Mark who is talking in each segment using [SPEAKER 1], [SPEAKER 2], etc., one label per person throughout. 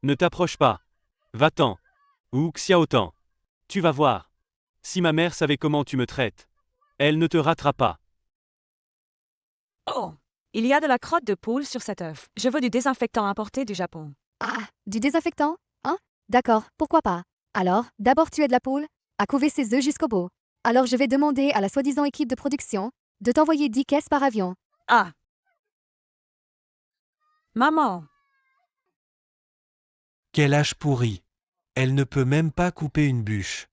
[SPEAKER 1] Ne t'approche pas. Va-t'en. Ou Xiaotan. Tu vas voir. Si ma mère savait comment tu me traites, elle ne te ratera pas.
[SPEAKER 2] Oh! Il y a de la crotte de poule sur cet œuf. Je veux du désinfectant importé du Japon.
[SPEAKER 3] Ah, du désinfectant? Hein? D'accord, pourquoi pas. Alors, d'abord tu aides la poule à couver ses œufs jusqu'au bout. Alors je vais demander à la soi-disant équipe de production de t'envoyer 10 caisses par avion.
[SPEAKER 2] Ah! Maman!
[SPEAKER 4] Quel âge pourri. Elle ne peut même pas couper une bûche.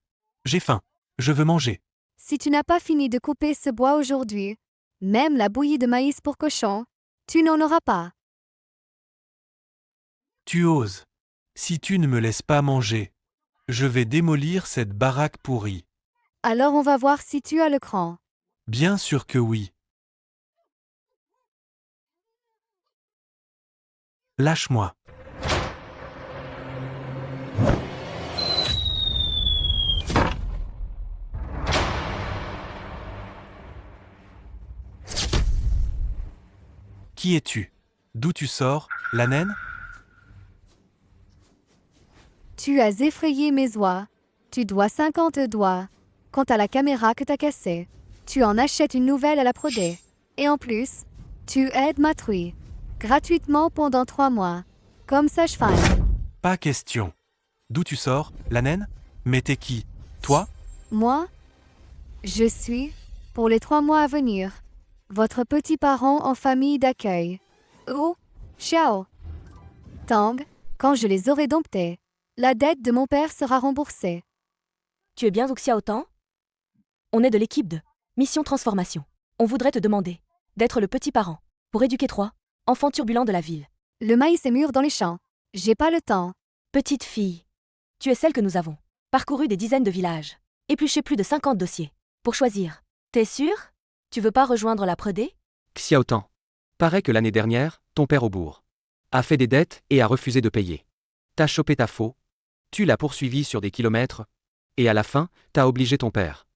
[SPEAKER 4] J'ai faim. Je veux manger.
[SPEAKER 3] Si tu n'as pas fini de couper ce bois aujourd'hui, même la bouillie de maïs pour cochon, tu n'en auras pas.
[SPEAKER 4] Tu oses. Si tu ne me laisses pas manger, je vais démolir cette baraque pourrie.
[SPEAKER 3] Alors on va voir si tu as le cran.
[SPEAKER 4] Bien sûr que oui. Lâche-moi. Qui es-tu? D'où tu sors, la naine?
[SPEAKER 3] Tu as effrayé mes oies. Tu dois 50 doigts. Quant à la caméra que t'as cassée, tu en achètes une nouvelle à la prodée. Et en plus, tu aides ma truie. Gratuitement pendant 3 mois. Comme sage-femme.
[SPEAKER 4] Pas question. D'où tu sors, la naine? Mais t'es qui? Toi?
[SPEAKER 3] Moi, je suis, pour les 3 mois à venir, votre petit parent en famille d'accueil. Oh, ciao. Tang, quand je les aurai domptés, la dette de mon père sera remboursée.
[SPEAKER 5] Tu es bien Xiaotan? On est de l'équipe de Mission Transformation. On voudrait te demander d'être le petit parent pour éduquer 3 enfants turbulents de la ville.
[SPEAKER 3] Le maïs est mûr dans les champs. J'ai pas le temps.
[SPEAKER 5] Petite fille, tu es celle que nous avons parcouru des dizaines de villages, épluché plus de 50 dossiers pour choisir. T'es sûre? Tu veux pas rejoindre la Predé?
[SPEAKER 6] Xiaotan. Paraît que l'année dernière, ton père au bourg a fait des dettes et a refusé de payer. T'as chopé ta faux, tu l'as poursuivi sur des kilomètres, et à la fin, t'as obligé ton père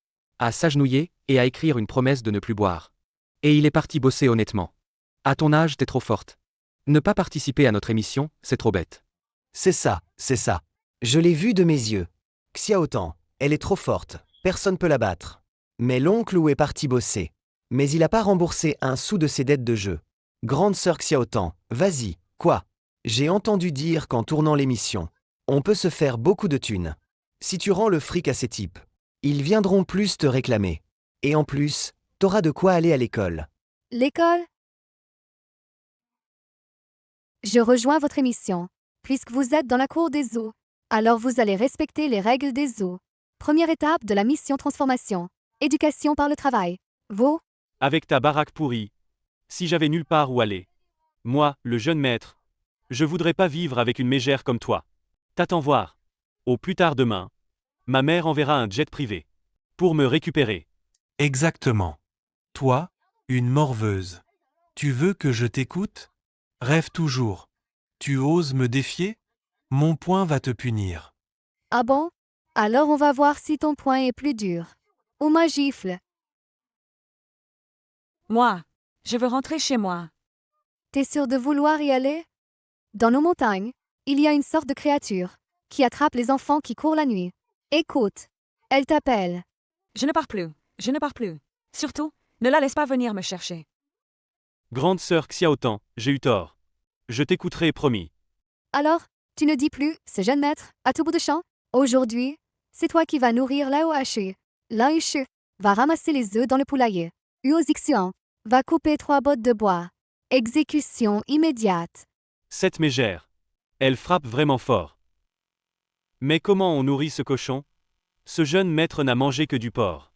[SPEAKER 6] à s'agenouiller et à écrire une promesse de ne plus boire. Et il est parti bosser honnêtement. À ton âge, t'es trop forte. Ne pas participer à notre émission, c'est trop bête.
[SPEAKER 7] C'est ça, c'est ça. Je l'ai vu de mes yeux. Xiaotan, elle est trop forte, personne peut la battre. Mais l'oncle Wu est parti bosser. Mais il n'a pas remboursé un sou de ses dettes de jeu. Grande sœur Xiaotan, vas-y, quoi? J'ai entendu dire qu'en tournant l'émission, on peut se faire beaucoup de thunes. Si tu rends le fric à ces types, ils viendront plus te réclamer. Et en plus, t'auras de quoi aller à l'école.
[SPEAKER 3] L'école? Je rejoins votre émission. Puisque vous êtes dans la cour des eaux, alors vous allez respecter les règles des eaux. Première étape de la mission transformation. Éducation par le travail. Vous?
[SPEAKER 1] Avec ta baraque pourrie. Si j'avais nulle part où aller. Moi, le jeune maître. Je voudrais pas vivre avec une mégère comme toi. T'attends voir. Au plus tard demain. Ma mère enverra un jet privé. Pour me récupérer.
[SPEAKER 4] Exactement. Toi, une morveuse. Tu veux que je t'écoute? Rêve toujours. Tu oses me défier? Mon poing va te punir.
[SPEAKER 3] Ah bon? Alors on va voir si ton poing est plus dur. Ou ma gifle.
[SPEAKER 2] Moi! Je veux rentrer chez moi.
[SPEAKER 3] T'es sûr de vouloir y aller? Dans nos montagnes, il y a une sorte de créature qui attrape les enfants qui courent la nuit. Écoute, elle t'appelle.
[SPEAKER 2] Je ne pars plus. Je ne pars plus. Surtout, ne la laisse pas venir me chercher.
[SPEAKER 1] Grande sœur Xiaotan, j'ai eu tort. Je t'écouterai, promis.
[SPEAKER 3] Alors, tu ne dis plus, ce jeune maître, à tout bout de champ? Aujourd'hui, c'est toi qui vas nourrir Lao Haché. Lao Haché va ramasser les œufs dans le poulailler. Uo Xixian va couper 3 bottes de bois. Exécution immédiate.
[SPEAKER 1] Cette mégère. Elle frappe vraiment fort. Mais comment on nourrit ce cochon? Ce jeune maître n'a mangé que du porc.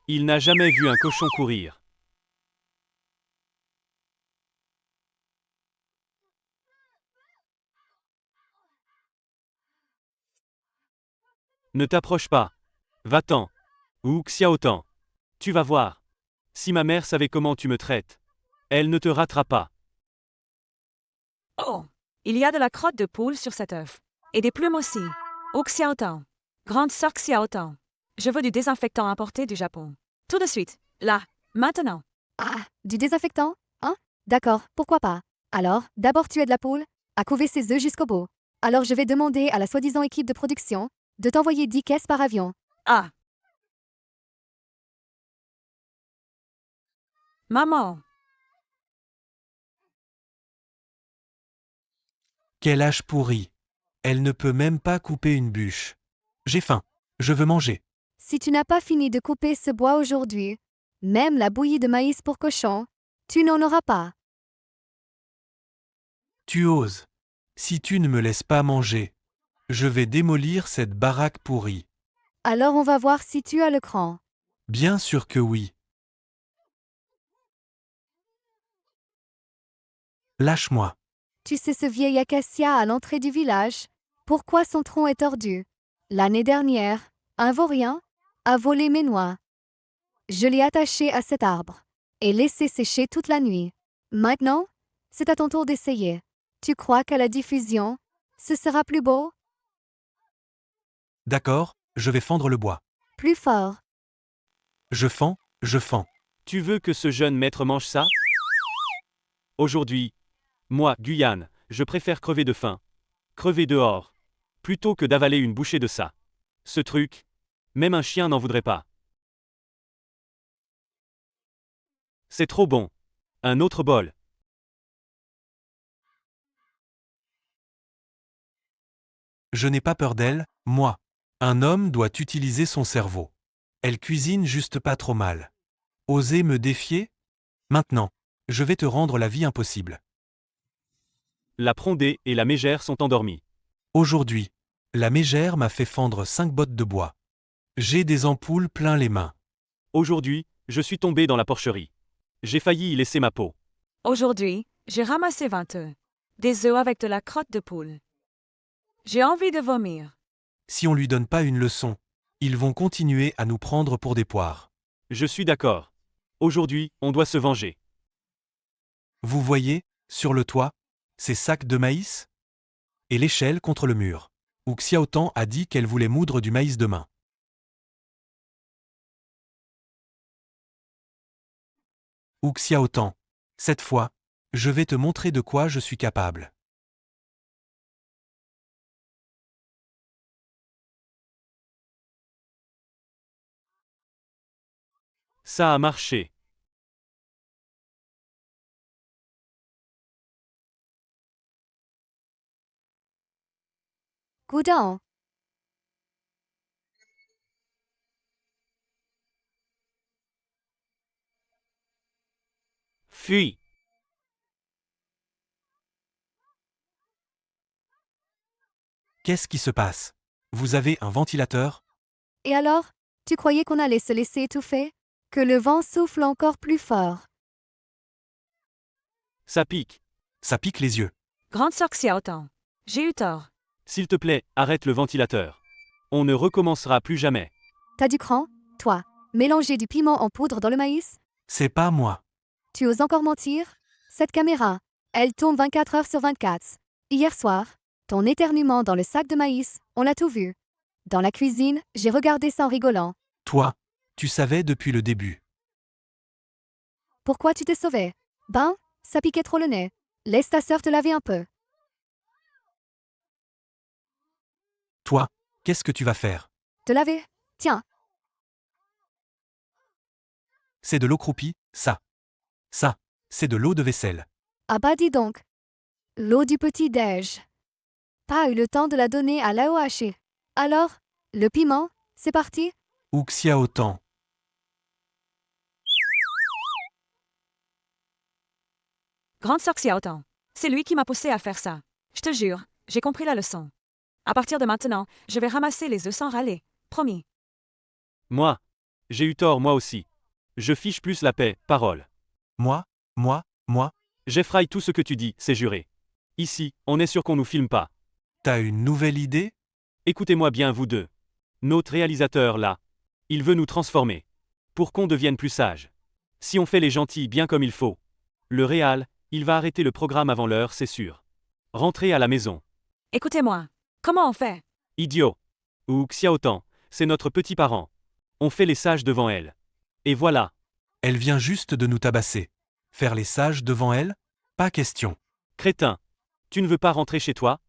[SPEAKER 1] Il n'a jamais vu un cochon courir. Ne t'approche pas. Va-t'en. Ou Xiaotan. Tu vas voir. Si ma mère savait comment tu me traites, elle ne te ratera pas.
[SPEAKER 2] Oh! Il y a de la crotte de poule sur cet œuf. Et des plumes aussi. Oh Xiaotan. Grande sœur Xiaotan. Je veux du désinfectant importé du Japon. Tout de suite. Là. Maintenant.
[SPEAKER 3] Ah, du désinfectant? Hein? D'accord, pourquoi pas. Alors, d'abord tu aides la poule à couver ses œufs jusqu'au bout. Alors je vais demander à la soi-disant équipe de production de t'envoyer 10 caisses par avion.
[SPEAKER 2] Ah. Maman.
[SPEAKER 4] Quel âge pourri. Elle ne peut même pas couper une bûche. J'ai faim. Je veux manger.
[SPEAKER 3] Si tu n'as pas fini de couper ce bois aujourd'hui, même la bouillie de maïs pour cochon, tu n'en auras pas.
[SPEAKER 4] Tu oses. Si tu ne me laisses pas manger, je vais démolir cette baraque pourrie.
[SPEAKER 3] Alors on va voir si tu as le cran.
[SPEAKER 4] Bien sûr que oui. Lâche-moi.
[SPEAKER 3] Tu sais ce vieil acacia à l'entrée du village? Pourquoi son tronc est tordu? L'année dernière, un vaurien a volé mes noix. Je l'ai attaché à cet arbre et laissé sécher toute la nuit. Maintenant, c'est à ton tour d'essayer. Tu crois qu'à la diffusion, ce sera plus beau?
[SPEAKER 4] D'accord, je vais fendre le bois.
[SPEAKER 3] Plus fort.
[SPEAKER 4] Je fends, je fends.
[SPEAKER 1] Tu veux que ce jeune maître mange ça? Aujourd'hui, moi, Guyane, je préfère crever de faim. Crever dehors. Plutôt que d'avaler une bouchée de ça. Ce truc, même un chien n'en voudrait pas. C'est trop bon. Un autre bol.
[SPEAKER 4] Je n'ai pas peur d'elle, moi. Un homme doit utiliser son cerveau. Elle cuisine juste pas trop mal. Oser me défier? Maintenant, je vais te rendre la vie impossible.
[SPEAKER 1] La prondée et la mégère sont endormies.
[SPEAKER 4] Aujourd'hui, la mégère m'a fait fendre 5 bottes de bois. J'ai des ampoules plein les mains.
[SPEAKER 1] Aujourd'hui, je suis tombé dans la porcherie. J'ai failli y laisser ma peau.
[SPEAKER 2] Aujourd'hui, j'ai ramassé 20 œufs. Des œufs avec de la crotte de poule. J'ai envie de vomir.
[SPEAKER 4] Si on lui donne pas une leçon, ils vont continuer à nous prendre pour des poires.
[SPEAKER 1] Je suis d'accord. Aujourd'hui, on doit se venger.
[SPEAKER 4] Vous voyez, sur le toit, ces sacs de maïs? Et l'échelle contre le mur. Où Xiaotan a dit qu'elle voulait moudre du maïs demain. Ou Xiaotan. Cette fois, je vais te montrer de quoi je suis capable.
[SPEAKER 1] Ça a marché.
[SPEAKER 3] Coudon.
[SPEAKER 1] Fuis.
[SPEAKER 4] Qu'est-ce qui se passe? Vous avez un ventilateur?
[SPEAKER 3] Et alors, tu croyais qu'on allait se laisser étouffer? Que le vent souffle encore plus fort.
[SPEAKER 1] Ça pique.
[SPEAKER 4] Ça pique les yeux.
[SPEAKER 2] Grande sœur Xiaotang. J'ai eu tort.
[SPEAKER 1] S'il te plaît, arrête le ventilateur. On ne recommencera plus jamais.
[SPEAKER 3] T'as du cran, toi? Mélanger du piment en poudre dans le maïs?
[SPEAKER 4] C'est pas moi.
[SPEAKER 3] Tu oses encore mentir? Cette caméra, elle tourne 24 heures sur 24. Hier soir, ton éternuement dans le sac de maïs, on l'a tout vu. Dans la cuisine, j'ai regardé ça en rigolant.
[SPEAKER 4] Toi, tu savais depuis le début.
[SPEAKER 3] Pourquoi tu t'es sauvé? Ben, ça piquait trop le nez. Laisse ta sœur te laver un peu.
[SPEAKER 4] Toi, qu'est-ce que tu vas faire?
[SPEAKER 3] Te laver? Tiens,
[SPEAKER 4] C'est de l'eau croupie, ça. Ça, c'est de l'eau de vaisselle.
[SPEAKER 3] ah bah dis donc. L'eau du petit-déj. Pas eu le temps de la donner à l'AOH. Alors, le piment, c'est parti?
[SPEAKER 4] Ou Xiaotan.
[SPEAKER 2] Grande sœur Xiaotang. C'est lui qui m'a poussé à faire ça. Je te jure, j'ai compris la leçon. À partir de maintenant, je vais ramasser les œufs sans râler. Promis.
[SPEAKER 1] Moi. J'ai eu tort moi aussi. Je fiche plus la paix, parole.
[SPEAKER 4] Moi.
[SPEAKER 1] J'effraie tout ce que tu dis, c'est juré. Ici, on est sûr qu'on nous filme pas.
[SPEAKER 4] T'as une nouvelle idée?
[SPEAKER 1] Écoutez-moi bien vous deux. Notre réalisateur là. Il veut nous transformer. Pour qu'on devienne plus sage. Si on fait les gentils bien comme il faut. Le réal, il va arrêter le programme avant l'heure, c'est sûr. Rentrez à la maison.
[SPEAKER 2] Écoutez-moi. Comment on fait?
[SPEAKER 1] Idiot. Ou Xiaotan, c'est notre petit parent. On fait les sages devant elle. Et voilà.
[SPEAKER 4] Elle vient juste de nous tabasser. Faire les sages devant elle? Pas question.
[SPEAKER 1] Crétin. Tu ne veux pas rentrer chez toi?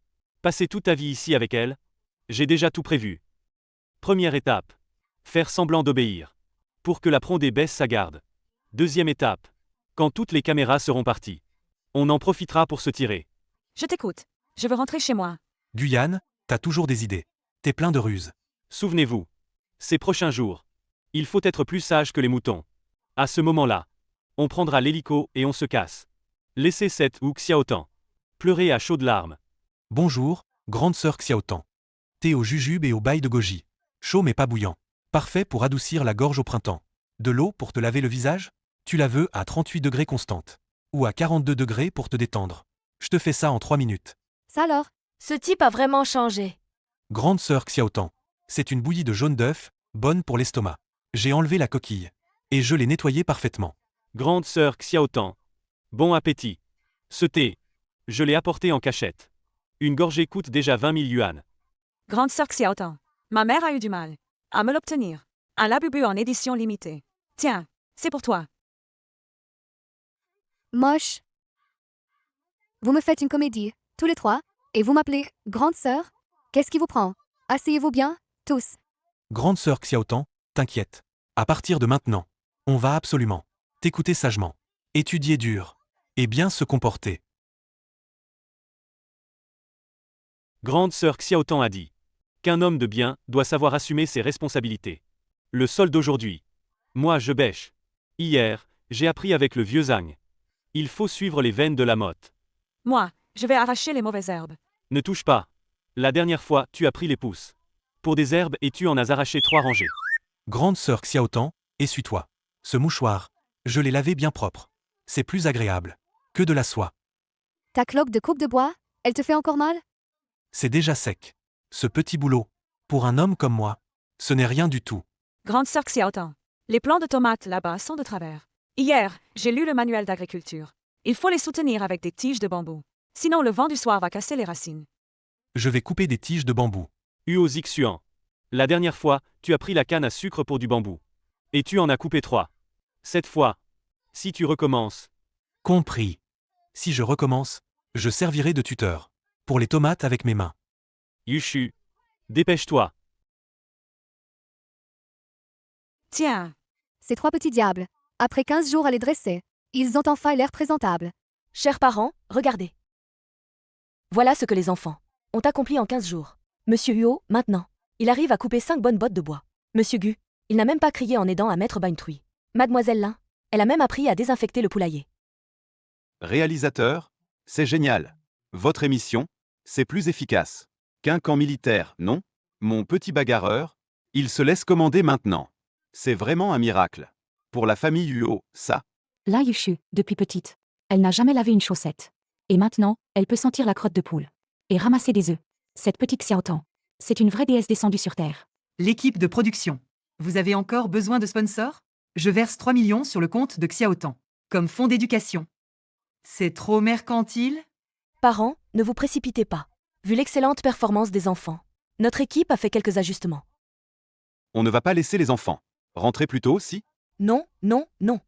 [SPEAKER 1] Passer toute ta vie ici avec elle? J'ai déjà tout prévu. Première étape. Faire semblant d'obéir. Pour que la Prondé baisse sa garde. Deuxième étape. Quand toutes les caméras seront parties. On en profitera pour se tirer.
[SPEAKER 2] Je t'écoute. Je veux rentrer chez moi.
[SPEAKER 4] Guyane, t'as toujours des idées. T'es plein de ruses.
[SPEAKER 1] Souvenez-vous. Ces prochains jours. Il faut être plus sage que les moutons. À ce moment-là. On prendra l'hélico et on se casse. Laissez cette ou Xiaotan pleurer à chaudes larmes.
[SPEAKER 4] Bonjour, grande sœur Xiaotan. Thé au jujube et au bail de goji. Chaud mais pas bouillant. Parfait pour adoucir la gorge au printemps. De l'eau pour te laver le visage? Tu la veux à 38 degrés constante. Ou à 42 degrés pour te détendre. Je te fais ça en 3 minutes.
[SPEAKER 3] Ça alors?
[SPEAKER 5] Ce type a vraiment changé.
[SPEAKER 4] Grande sœur Xiaotan. C'est une bouillie de jaune d'œuf, bonne pour l'estomac. J'ai enlevé la coquille. Et je l'ai nettoyée parfaitement.
[SPEAKER 1] Grande sœur Xiaotan. Bon appétit. Ce thé. Je l'ai apporté en cachette. Une gorgée coûte déjà 20 000 yuan.
[SPEAKER 2] Grande sœur Xiaotan. Ma mère a eu du mal à me l'obtenir. Un labubu en édition limitée. Tiens, c'est pour toi.
[SPEAKER 3] Moche. Vous me faites une comédie, tous les trois, et vous m'appelez grande sœur? Qu'est-ce qui vous prend? Asseyez-vous bien, tous.
[SPEAKER 4] Grande sœur Xiaotan, t'inquiète. À partir de maintenant, on va absolument t'écouter sagement, étudier dur, et bien se comporter.
[SPEAKER 1] Grande sœur Xiaotan a dit qu'un homme de bien doit savoir assumer ses responsabilités. Le sol d'aujourd'hui. Moi je bêche. Hier, j'ai appris avec le vieux Zhang. Il faut suivre les veines de la motte.
[SPEAKER 2] Moi, je vais arracher les mauvaises herbes.
[SPEAKER 1] Ne touche pas. La dernière fois, tu as pris les pousses. Pour des herbes et tu en as arraché 3 rangées.
[SPEAKER 4] Grande sœur Xiaotan, essuie-toi. Ce mouchoir, je l'ai lavé bien propre. C'est plus agréable que de la soie.
[SPEAKER 3] Ta cloque de coupe de bois, elle te fait encore mal?
[SPEAKER 4] C'est déjà sec. Ce petit boulot, pour un homme comme moi, ce n'est rien du tout.
[SPEAKER 2] Grande sœur Xiaotan. Les plants de tomates là-bas sont de travers. Hier, j'ai lu le manuel d'agriculture. Il faut les soutenir avec des tiges de bambou. Sinon le vent du soir va casser les racines.
[SPEAKER 4] Je vais couper des tiges de bambou.
[SPEAKER 1] Huo Zixuan. La dernière fois, tu as pris la canne à sucre pour du bambou. Et tu en as coupé 3. Cette fois, si tu recommences.
[SPEAKER 4] Compris. Si je recommence, je servirai de tuteur. Pour les tomates avec mes mains.
[SPEAKER 1] Yushu. Dépêche-toi.
[SPEAKER 2] Tiens,
[SPEAKER 3] Ces trois petits diables, après 15 jours à les dresser, ils ont enfin l'air présentables.
[SPEAKER 5] Chers parents, regardez. Voilà ce que les enfants ont accompli en 15 jours. Monsieur Huo, maintenant. Il arrive à couper 5 bonnes bottes de bois. Monsieur Gu, il n'a même pas crié en aidant à mettre bas une truie. Mademoiselle Lin, elle a même appris à désinfecter le poulailler.
[SPEAKER 8] Réalisateur, c'est génial. Votre émission, c'est plus efficace. Qu'un camp militaire, non? Mon petit bagarreur, il se laisse commander maintenant. C'est vraiment un miracle. Pour la famille Huo, ça.
[SPEAKER 9] Là Yushu, depuis petite. Elle n'a jamais lavé une chaussette. Et maintenant, elle peut sentir la crotte de poule. Et ramasser des œufs. Cette petite Xiaotan. C'est une vraie déesse descendue sur Terre.
[SPEAKER 10] L'équipe de production. Vous avez encore besoin de sponsors? Je verse 3 millions sur le compte de Xiaotan, comme fonds d'éducation. C'est trop mercantile?
[SPEAKER 5] Parents, ne vous précipitez pas. Vu l'excellente performance des enfants, notre équipe a fait quelques ajustements.
[SPEAKER 8] On ne va pas laisser les enfants. Rentrer plus tôt, si?
[SPEAKER 5] Non, non, non.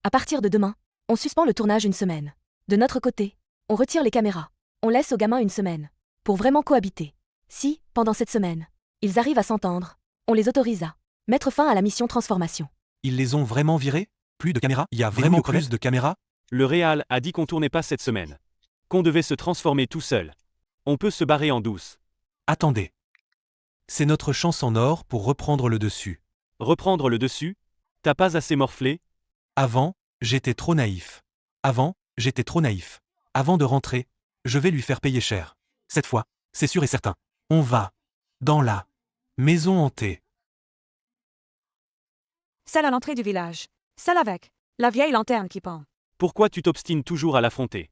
[SPEAKER 5] À partir de demain, on suspend le tournage une semaine. De notre côté, on retire les caméras. On laisse aux gamins une semaine. Pour vraiment cohabiter. Si, pendant cette semaine, ils arrivent à s'entendre, on les autorise à mettre fin à la mission transformation.
[SPEAKER 4] Ils les ont vraiment virés? Plus de caméras? Il y a vraiment plus de caméras?
[SPEAKER 1] Le Réal a dit qu'on tournait pas cette semaine. Qu'on devait se transformer tout seul. On peut se barrer en douce.
[SPEAKER 4] Attendez. C'est notre chance en or pour reprendre le dessus.
[SPEAKER 1] Reprendre le dessus? T'as pas assez morflé?
[SPEAKER 4] Avant, j'étais trop naïf. Avant de rentrer, je vais lui faire payer cher. Cette fois, c'est sûr et certain. On va dans la maison hantée.
[SPEAKER 2] celle à l'entrée du village. Celle avec la vieille lanterne qui pend.
[SPEAKER 1] Pourquoi tu t'obstines toujours à l'affronter?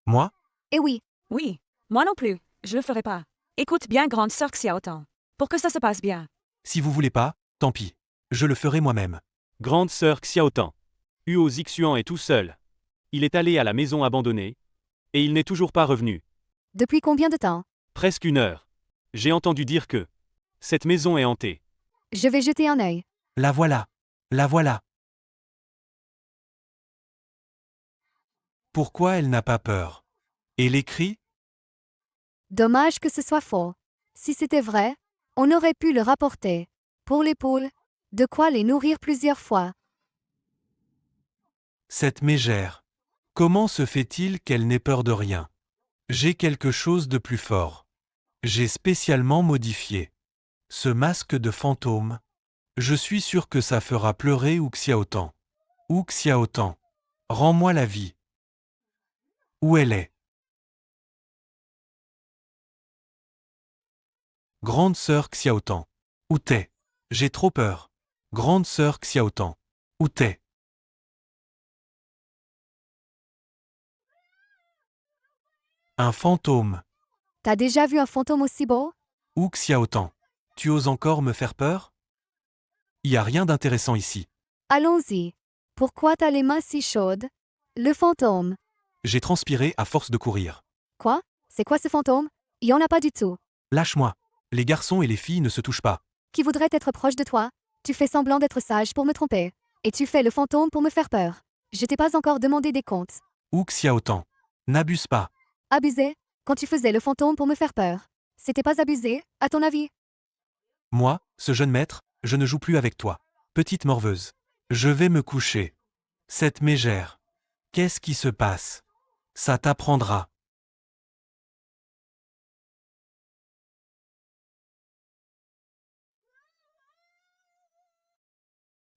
[SPEAKER 4] Moi?
[SPEAKER 3] Eh oui,
[SPEAKER 2] Oui, moi non plus, je le ferai pas. Écoute bien, grande sœur Xiaotan. Pour que ça se passe bien.
[SPEAKER 4] Si vous voulez pas, tant pis. Je le ferai moi-même.
[SPEAKER 1] Grande sœur Xiaotan. Huo Zixuan est tout seul. Il est allé à la maison abandonnée. Et il n'est toujours pas revenu.
[SPEAKER 3] depuis combien de temps?
[SPEAKER 1] Presque 1 heure. J'ai entendu dire que cette maison est hantée.
[SPEAKER 3] Je vais jeter un œil.
[SPEAKER 4] La voilà. La voilà. Pourquoi elle n'a pas peur? Et les cris?
[SPEAKER 3] Dommage que ce soit faux. Si c'était vrai, on aurait pu le rapporter. Pour les poules, de quoi les nourrir plusieurs fois.
[SPEAKER 4] Cette mégère. Comment se fait-il qu'elle n'ait peur de rien? J'ai quelque chose de plus fort. J'ai spécialement modifié. Ce masque de fantôme. Je suis sûr que ça fera pleurer Uxiaotan. Uxiaotan. Rends-moi la vie. Où elle est? Grande sœur Xiaotan. Où t'es? J'ai trop peur. Grande sœur Xiaotan. Où t'es? Un fantôme.
[SPEAKER 3] T'as déjà vu un fantôme aussi beau?
[SPEAKER 4] Uxiaotan. Tu oses encore me faire peur? Y a rien d'intéressant ici.
[SPEAKER 3] Allons-y. Pourquoi t'as les mains si chaudes? Le fantôme.
[SPEAKER 4] J'ai transpiré à force de courir.
[SPEAKER 3] Quoi? C'est quoi ce fantôme? Y en a pas du tout.
[SPEAKER 4] Lâche-moi. Les garçons et les filles ne se touchent pas.
[SPEAKER 3] Qui voudrait être proche de toi? Tu fais semblant d'être sage pour me tromper. Et tu fais le fantôme pour me faire peur. Je t'ai pas encore demandé des comptes.
[SPEAKER 4] Uxiaotan. N'abuse pas.
[SPEAKER 3] Abusé? Quand tu faisais le fantôme pour me faire peur. C'était pas abusé, à ton avis?
[SPEAKER 4] Moi, ce jeune maître, je ne joue plus avec toi. Petite morveuse. Je vais me coucher. Cette mégère. Qu'est-ce qui se passe? Ça t'apprendra.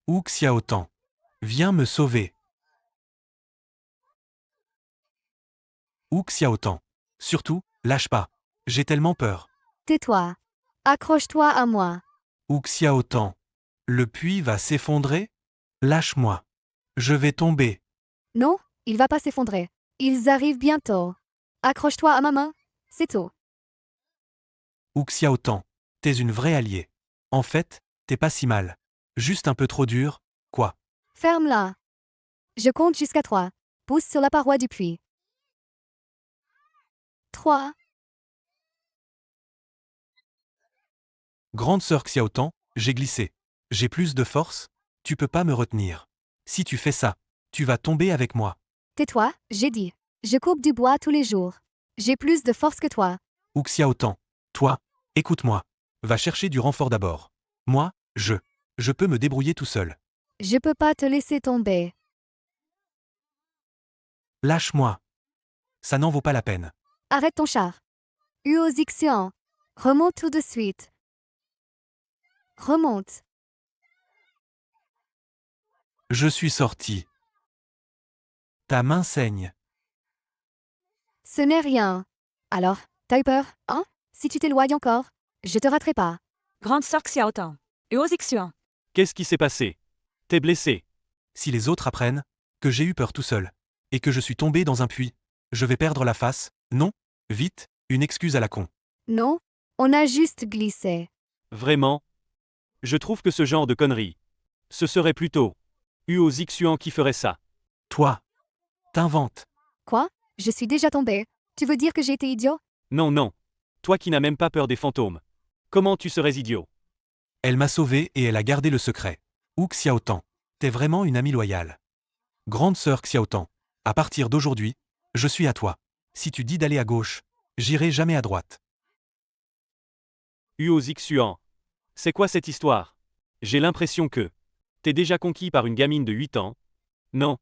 [SPEAKER 4] Uxiaotan. Viens me sauver. Uxiaotan. Surtout, lâche pas. J'ai tellement peur.
[SPEAKER 3] Tais-toi. Accroche-toi à moi.
[SPEAKER 4] Uxiaotan. Le puits va s'effondrer? Lâche-moi. Je vais tomber.
[SPEAKER 3] Non, il va pas s'effondrer. Ils arrivent bientôt. Accroche-toi à ma main. C'est tout.
[SPEAKER 4] Uxiaotan. T'es une vraie alliée. En fait, t'es pas si mal. Juste un peu trop dur, quoi.
[SPEAKER 3] Ferme-la. Je compte jusqu'à 3. Pousse sur la paroi du puits. 3.
[SPEAKER 4] Grande sœur Xiaotan, j'ai glissé. J'ai plus de force? Tu peux pas me retenir. Si tu fais ça, tu vas tomber avec moi.
[SPEAKER 3] Tais-toi, j'ai dit. Je coupe du bois tous les jours. J'ai plus de force que toi.
[SPEAKER 4] Uxiaotan. Toi, écoute-moi. Va chercher du renfort d'abord. Moi, je peux me débrouiller tout seul.
[SPEAKER 3] Je peux pas te laisser tomber.
[SPEAKER 4] Lâche-moi. Ça n'en vaut pas la peine.
[SPEAKER 3] Arrête ton char. Uozixian. Remonte tout de suite. Remonte.
[SPEAKER 4] Je suis sorti. Ta main saigne.
[SPEAKER 3] Ce n'est rien. Alors, t'as eu peur, hein? Si tu t'éloignes encore, je te raterai pas.
[SPEAKER 2] Grande sœur Xiaotan. Uozixian.
[SPEAKER 1] Qu'est-ce qui s'est passé? T'es blessé.
[SPEAKER 4] Si les autres apprennent que j'ai eu peur tout seul et que je suis tombé dans un puits, je vais perdre la face. Non? Vite, une excuse à la con.
[SPEAKER 3] Non, on a juste glissé.
[SPEAKER 1] Vraiment? Je trouve que ce genre de conneries. Ce serait plutôt Huo Zixuan qui ferait ça.
[SPEAKER 4] Toi, t'inventes.
[SPEAKER 3] Quoi? Je suis déjà tombé. Tu veux dire que j'ai été idiot?
[SPEAKER 1] Non, non. Toi qui n'as même pas peur des fantômes. Comment tu serais idiot?
[SPEAKER 4] Elle m'a sauvé et elle a gardé le secret. Xiaotan, t'es vraiment une amie loyale. Grande sœur Xiaotan, à partir d'aujourd'hui, je suis à toi. Si tu dis d'aller à gauche, j'irai jamais à droite.
[SPEAKER 1] Huo Zixuan. C'est quoi cette histoire? J'ai l'impression que t'es déjà conquis par une gamine de 8 ans. Non.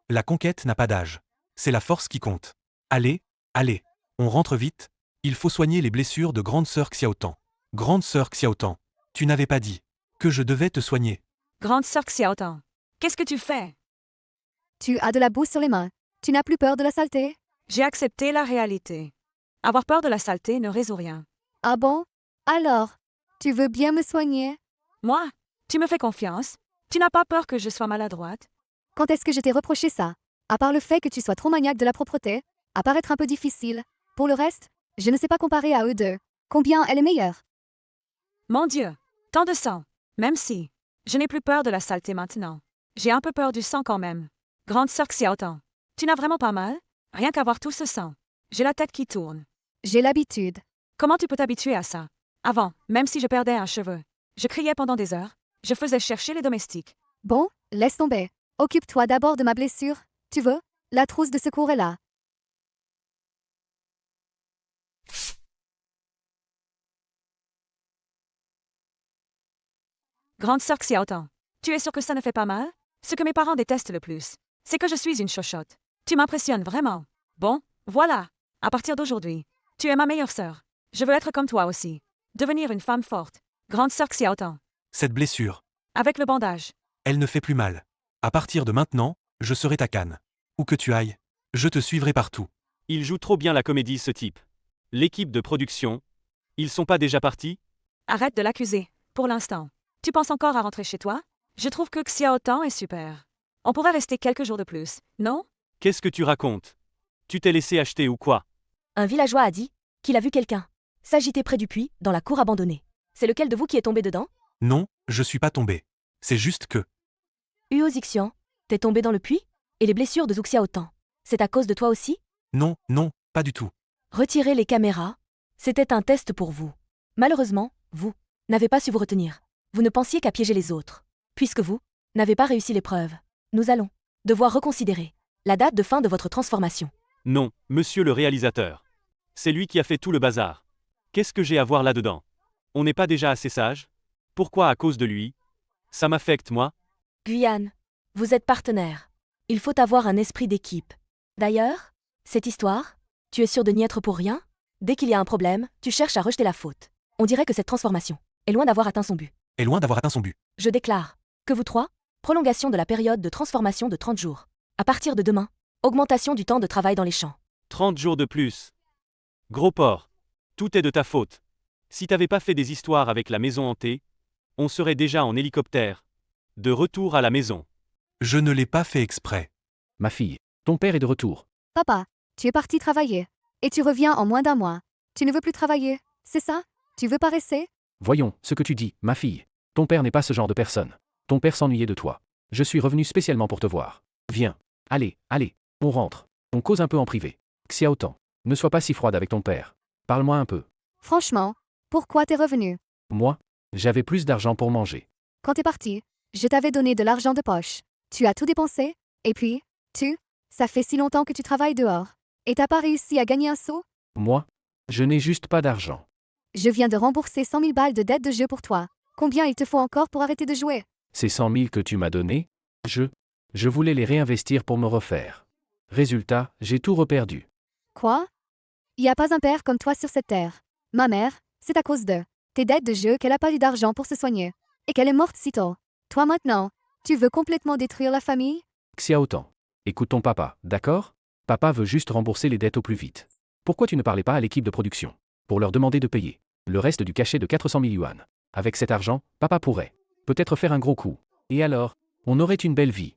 [SPEAKER 4] La conquête n'a pas d'âge. C'est la force qui compte. Allez, allez, on rentre vite. Il faut soigner les blessures de grande sœur Xiaotan. Grande sœur Xiaotan, tu n'avais pas dit que je devais te soigner.
[SPEAKER 2] Grande sœur Xiaotan. Qu'est-ce que tu fais?
[SPEAKER 3] Tu as de la boue sur les mains. Tu n'as plus peur de la saleté?
[SPEAKER 2] J'ai accepté la réalité. Avoir peur de la saleté ne résout rien.
[SPEAKER 3] Ah bon? Alors, tu veux bien me soigner?
[SPEAKER 2] Moi? Tu me fais confiance? Tu n'as pas peur que je sois maladroite?
[SPEAKER 3] Quand est-ce que je t'ai reproché ça? À part le fait que tu sois trop maniaque de la propreté, à paraître un peu difficile. Pour le reste, je ne sais pas comparer à eux deux. Combien elle est meilleure?
[SPEAKER 2] Mon Dieu! Tant de sang! Même si je n'ai plus peur de la saleté maintenant. J'ai un peu peur du sang quand même. Grande sœur Xiaotan. Tu n'as vraiment pas mal? Rien qu'à voir tout ce sang. J'ai la tête qui tourne.
[SPEAKER 3] J'ai l'habitude.
[SPEAKER 2] Comment tu peux t'habituer à ça? Avant, même si je perdais un cheveu, je criais pendant des heures. Je faisais chercher les domestiques.
[SPEAKER 3] Bon, laisse tomber. Occupe-toi d'abord de ma blessure. Tu veux? La trousse de secours est là.
[SPEAKER 2] Grande sœur Xiaotong, tu es sûre que ça ne fait pas mal? Ce que mes parents détestent le plus, c'est que je suis une chochotte. Tu m'impressionnes vraiment. Bon, voilà. À partir d'aujourd'hui, tu es ma meilleure sœur. Je veux être comme toi aussi. Devenir une femme forte. Grande sœur Xiaotong.
[SPEAKER 4] Cette blessure,
[SPEAKER 2] Avec le bandage.
[SPEAKER 4] elle ne fait plus mal. À partir de maintenant, je serai ta canne. Où que tu ailles, je te suivrai partout.
[SPEAKER 1] Il joue trop bien la comédie, ce type. L'équipe de production. Ils sont pas déjà partis?
[SPEAKER 2] Arrête de l'accuser, pour l'instant. Tu penses encore à rentrer chez toi? Je trouve que Xiaotong est super. On pourrait rester quelques jours de plus, non?
[SPEAKER 1] Qu'est-ce que tu racontes? Tu t'es laissé acheter ou quoi?
[SPEAKER 5] Un villageois a dit qu'il a vu quelqu'un s'agiter près du puits, dans la cour abandonnée. C'est lequel de vous qui est tombé dedans?
[SPEAKER 4] Non, je suis pas tombé. C'est juste que...
[SPEAKER 5] Huo Zixian, t'es tombé dans le puits? Et les blessures de Zhu Xiaotong, c'est à cause de toi aussi?
[SPEAKER 4] Non, non, pas du tout.
[SPEAKER 5] Retirez les caméras. C'était un test pour vous. Malheureusement, vous n'avez pas su vous retenir. Vous ne pensiez qu'à piéger les autres. Puisque vous n'avez pas réussi l'épreuve, nous allons devoir reconsidérer la date de fin de votre transformation.
[SPEAKER 1] Non, monsieur le réalisateur. C'est lui qui a fait tout le bazar. Qu'est-ce que j'ai à voir là-dedans? On n'est pas déjà assez sage? Pourquoi à cause de lui? Ça m'affecte, moi?
[SPEAKER 5] Guyane, vous êtes partenaire. Il faut avoir un esprit d'équipe. D'ailleurs, cette histoire, tu es sûr de n'y être pour rien? Dès qu'il y a un problème, tu cherches à rejeter la faute. On dirait que cette transformation est loin d'avoir atteint son but.
[SPEAKER 4] Est loin d'avoir atteint son but.
[SPEAKER 5] Je déclare que vous trois, prolongation de la période de transformation de 30 jours. À partir de demain, augmentation du temps de travail dans les champs.
[SPEAKER 1] 30 jours de plus. Gros porc. Tout est de ta faute. Si t'avais pas fait des histoires avec la maison hantée, on serait déjà en hélicoptère. De retour à la maison.
[SPEAKER 4] Je ne l'ai pas fait exprès.
[SPEAKER 11] Ma fille, ton père est de retour.
[SPEAKER 3] Papa, tu es parti travailler. Et tu reviens en moins d'un mois. Tu ne veux plus travailler, c'est ça? Tu veux pas rester?
[SPEAKER 11] Voyons, ce que tu dis, ma fille. Ton père n'est pas ce genre de personne. Ton père s'ennuyait de toi. Je suis revenu spécialement pour te voir. Viens. Allez, allez, on rentre. On cause un peu en privé. Xiaotong, ne sois pas si froide avec ton père. Parle-moi un peu.
[SPEAKER 3] Franchement, pourquoi t'es revenu?
[SPEAKER 11] Moi, j'avais plus d'argent pour manger.
[SPEAKER 3] Quand t'es parti, je t'avais donné de l'argent de poche. Tu as tout dépensé? Et puis, ça fait si longtemps que tu travailles dehors. Et t'as pas réussi à gagner un sou?
[SPEAKER 11] Moi, je n'ai juste pas d'argent.
[SPEAKER 3] Je viens de rembourser 100 000 balles de dette de jeu pour toi. Combien il te faut encore pour arrêter de jouer?
[SPEAKER 11] Ces 100 000 que tu m'as donnés, je voulais les réinvestir pour me refaire. Résultat, j'ai tout reperdu.
[SPEAKER 3] Quoi? Y a pas un père comme toi sur cette terre. Ma mère, c'est à cause de tes dettes de jeu qu'elle a pas eu d'argent pour se soigner. Et qu'elle est morte si tôt. Toi maintenant, tu veux complètement détruire la famille?
[SPEAKER 11] Xiaotong, écoute ton papa, d'accord? Papa veut juste rembourser les dettes au plus vite. Pourquoi tu ne parlais pas à l'équipe de production pour leur demander de payer le reste du cachet de 400 000 yuan? Avec cet argent, papa pourrait peut-être faire un gros coup. Et alors, on aurait une belle vie.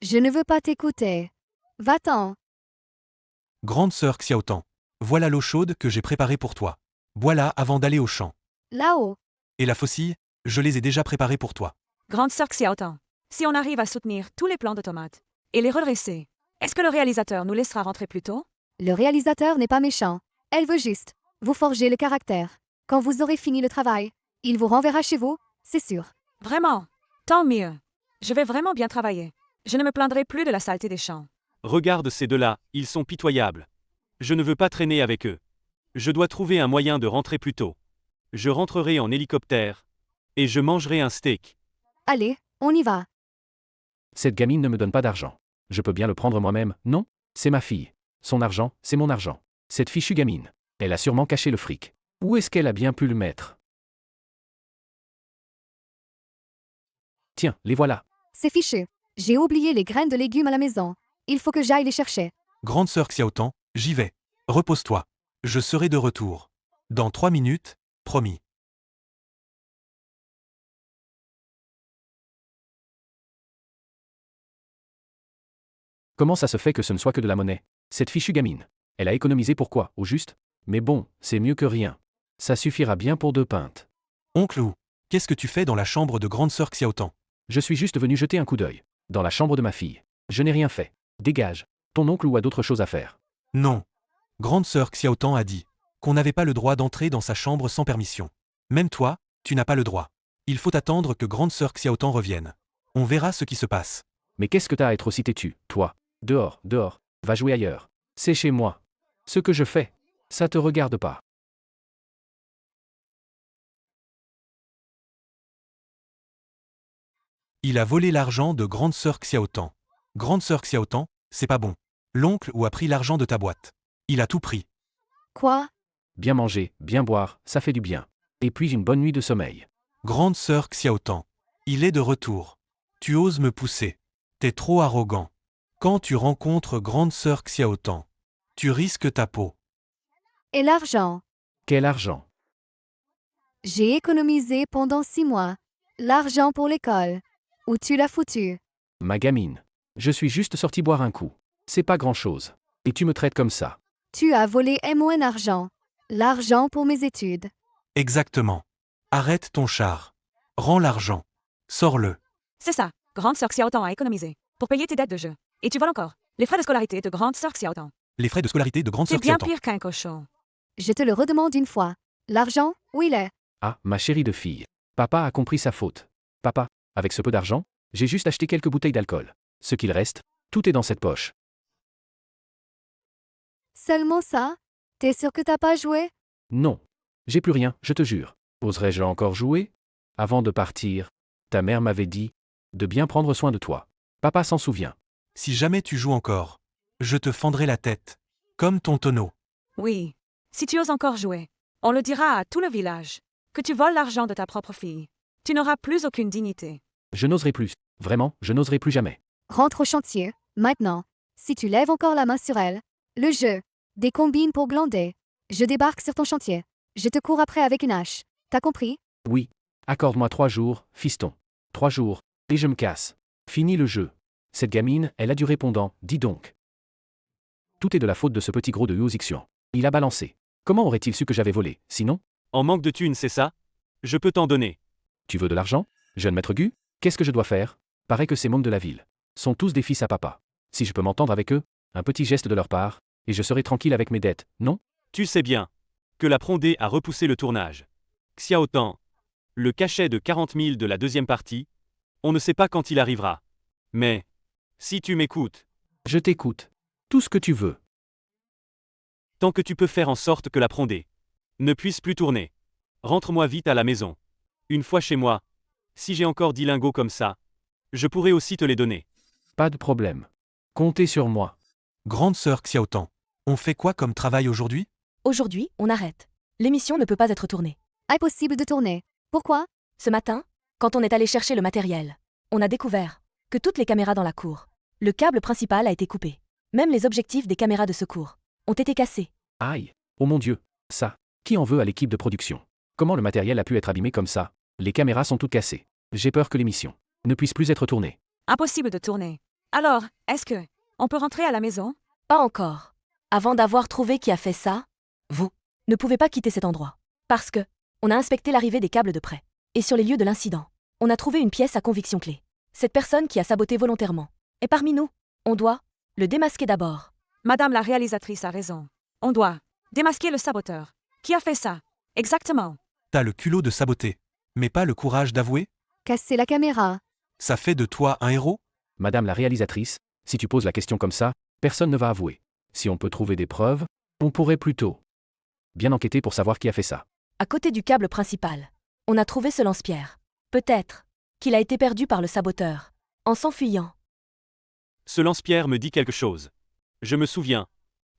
[SPEAKER 3] Je ne veux pas t'écouter. Va-t'en.
[SPEAKER 4] Grande sœur Xiaotong, voilà l'eau chaude que j'ai préparée pour toi. Bois-la avant d'aller au champ.
[SPEAKER 3] Là-haut.
[SPEAKER 4] Et la faucille, je les ai déjà préparées pour toi.
[SPEAKER 2] Grande sœur Xiaotong, si on arrive à soutenir tous les plans de tomates et les redresser, est-ce que le réalisateur nous laissera rentrer plus tôt?
[SPEAKER 3] Le réalisateur n'est pas méchant. Elle veut juste vous forger le caractère. Quand vous aurez fini le travail, il vous renverra chez vous, c'est sûr.
[SPEAKER 2] Vraiment? Tant mieux. Je vais vraiment bien travailler. Je ne me plaindrai plus de la saleté des champs.
[SPEAKER 1] Regarde ces deux-là, ils sont pitoyables. Je ne veux pas traîner avec eux. Je dois trouver un moyen de rentrer plus tôt. Je rentrerai en hélicoptère. Et je mangerai un steak.
[SPEAKER 3] Allez, on y va.
[SPEAKER 11] Cette gamine ne me donne pas d'argent. Je peux bien le prendre moi-même, non? C'est ma fille. Son argent, c'est mon argent. Cette fichue gamine. Elle a sûrement caché le fric. Où est-ce qu'elle a bien pu le mettre? Tiens, les voilà.
[SPEAKER 3] C'est fichu. J'ai oublié les graines de légumes à la maison. Il faut que j'aille les chercher.
[SPEAKER 4] Grande sœur Xiaotong, j'y vais. Repose-toi. Je serai de retour. Dans 3 minutes, promis.
[SPEAKER 11] Comment ça se fait que ce ne soit que de la monnaie? Cette fichue gamine. Elle a économisé pour quoi, au juste? Mais bon, c'est mieux que rien. Ça suffira bien pour 2 pintes.
[SPEAKER 4] Oncle Wu, qu'est-ce que tu fais dans la chambre de grande sœur Xiaotong?
[SPEAKER 11] Je suis juste venu jeter un coup d'œil. Dans la chambre de ma fille. Je n'ai rien fait. Dégage. Ton oncle Wu a d'autres choses à faire.
[SPEAKER 4] Non. Grande sœur Xiaotong a dit qu'on n'avait pas le droit d'entrer dans sa chambre sans permission. Même toi, tu n'as pas le droit. Il faut attendre que grande sœur Xiaotong revienne. On verra ce qui se passe.
[SPEAKER 11] Mais qu'est-ce que t'as à être aussi têtu, toi? Dehors, dehors. Va jouer ailleurs. C'est chez moi. Ce que je fais, ça te regarde pas.
[SPEAKER 4] Il a volé l'argent de grande sœur Xiaotan. Grande sœur Xiaotan, c'est pas bon. L'oncle ou a pris l'argent de ta boîte. Il a tout pris.
[SPEAKER 3] Quoi?
[SPEAKER 11] Bien manger, bien boire, ça fait du bien. Et puis une bonne nuit de sommeil.
[SPEAKER 4] Grande sœur Xiaotan. Il est de retour. Tu oses me pousser. T'es trop arrogant. Quand tu rencontres grande sœur Xiaotan, tu risques ta peau.
[SPEAKER 3] Et l'argent?
[SPEAKER 11] Quel argent?
[SPEAKER 3] J'ai économisé pendant 6 mois. L'argent pour l'école. Où tu l'as foutu?
[SPEAKER 11] Ma gamine. Je suis juste sorti boire un coup. C'est pas grand-chose. Et tu me traites comme ça.
[SPEAKER 3] Tu as volé mon argent. L'argent pour mes études.
[SPEAKER 4] Exactement. Arrête ton char. Rends l'argent. Sors-le.
[SPEAKER 2] C'est ça. Grande sœur Xiaotan a économisé. Pour payer tes dettes de jeu. Et tu voles encore. Les frais de scolarité de grande sœur Xiaotan.
[SPEAKER 4] Les frais de scolarité de grande
[SPEAKER 2] C'est
[SPEAKER 4] sœur
[SPEAKER 2] bien
[SPEAKER 4] Xiaotan.
[SPEAKER 2] pire qu'un cochon.
[SPEAKER 3] Je te le redemande une fois. L'argent, où il est?
[SPEAKER 11] Ah, ma chérie de fille. Papa a compris sa faute. Papa, avec ce peu d'argent, j'ai juste acheté quelques bouteilles d'alcool. Ce qu'il reste, tout est dans cette poche.
[SPEAKER 3] Seulement ça? T'es sûr que t'as pas joué?
[SPEAKER 11] Non. J'ai plus rien, je te jure. Oserais-je encore jouer? Avant de partir, ta mère m'avait dit de bien prendre soin de toi. Papa s'en souvient.
[SPEAKER 4] Si jamais tu joues encore, je te fendrai la tête. Comme ton tonneau.
[SPEAKER 2] Oui. Si tu oses encore jouer, on le dira à tout le village. Que tu voles l'argent de ta propre fille. Tu n'auras plus aucune dignité.
[SPEAKER 11] Je n'oserai plus. Vraiment, je n'oserai plus jamais.
[SPEAKER 3] Rentre au chantier, maintenant. Si tu lèves encore la main sur elle, le jeu. Des combines pour glander. Je débarque sur ton chantier. Je te cours après avec une hache. T'as compris?
[SPEAKER 11] Oui. Accorde-moi 3 jours, fiston. 3 jours, et je me casse. Fini le jeu. Cette gamine, elle a du répondant, dis donc. Tout est de la faute de ce petit gros de Huo Xixian. Il a balancé. Comment aurait-il su que j'avais volé, sinon?
[SPEAKER 1] En manque de thunes, c'est ça? Je peux t'en donner.
[SPEAKER 11] Tu veux de l'argent? Jeune maître Gu? Qu'est-ce que je dois faire? Paraît que ces mômes de la ville sont tous des fils à papa. Si je peux m'entendre avec eux, un petit geste de leur part, et je serai tranquille avec mes dettes, non?
[SPEAKER 1] Tu sais bien que la Prondé a repoussé le tournage. Xiaotan, le cachet de 40 000 de la deuxième partie, on ne sait pas quand il arrivera. Mais, si tu m'écoutes,
[SPEAKER 11] Je t'écoute. Tout ce que tu veux.
[SPEAKER 1] tant que tu peux faire en sorte que la Prondé ne puisse plus tourner, rentre-moi vite à la maison. Une fois chez moi, si j'ai encore 10 lingots comme ça, je pourrai aussi te les donner.
[SPEAKER 11] Pas de problème. Comptez sur moi.
[SPEAKER 4] Grande sœur Xiaotan. On fait quoi comme travail aujourd'hui?
[SPEAKER 5] Aujourd'hui, on arrête. L'émission ne peut pas être tournée.
[SPEAKER 3] Impossible de tourner. Pourquoi?
[SPEAKER 5] Ce matin, quand on est allé chercher le matériel, on a découvert que toutes les caméras dans la cour, le câble principal a été coupé. Même les objectifs des caméras de secours ont été cassés.
[SPEAKER 11] Aïe. Oh mon Dieu. Ça. Qui en veut à l'équipe de production? Comment le matériel a pu être abîmé comme ça? Les caméras sont toutes cassées. J'ai peur que l'émission ne puisse plus être tournée.
[SPEAKER 2] Impossible de tourner. Alors, est-ce que on peut rentrer à la maison?
[SPEAKER 5] Pas encore. Avant d'avoir trouvé qui a fait ça, vous ne pouvez pas quitter cet endroit. Parce que on a inspecté l'arrivée des câbles de près. Et sur les lieux de l'incident, on a trouvé une pièce à conviction clé. Cette personne qui a saboté volontairement est parmi nous. On doit le démasquer d'abord.
[SPEAKER 2] Madame la réalisatrice a raison. On doit démasquer le saboteur. Qui a fait ça? Exactement.
[SPEAKER 4] T'as le culot de saboter, mais pas le courage d'avouer?
[SPEAKER 3] Casser la caméra.
[SPEAKER 4] Ça fait de toi un héros?
[SPEAKER 11] Madame la réalisatrice, si tu poses la question comme ça, personne ne va avouer. Si on peut trouver des preuves, on pourrait plutôt bien enquêter pour savoir qui a fait ça.
[SPEAKER 5] À côté du câble principal, on a trouvé ce lance-pierre. Peut-être qu'il a été perdu par le saboteur en s'enfuyant.
[SPEAKER 1] Ce lance-pierre me dit quelque chose. Je me souviens.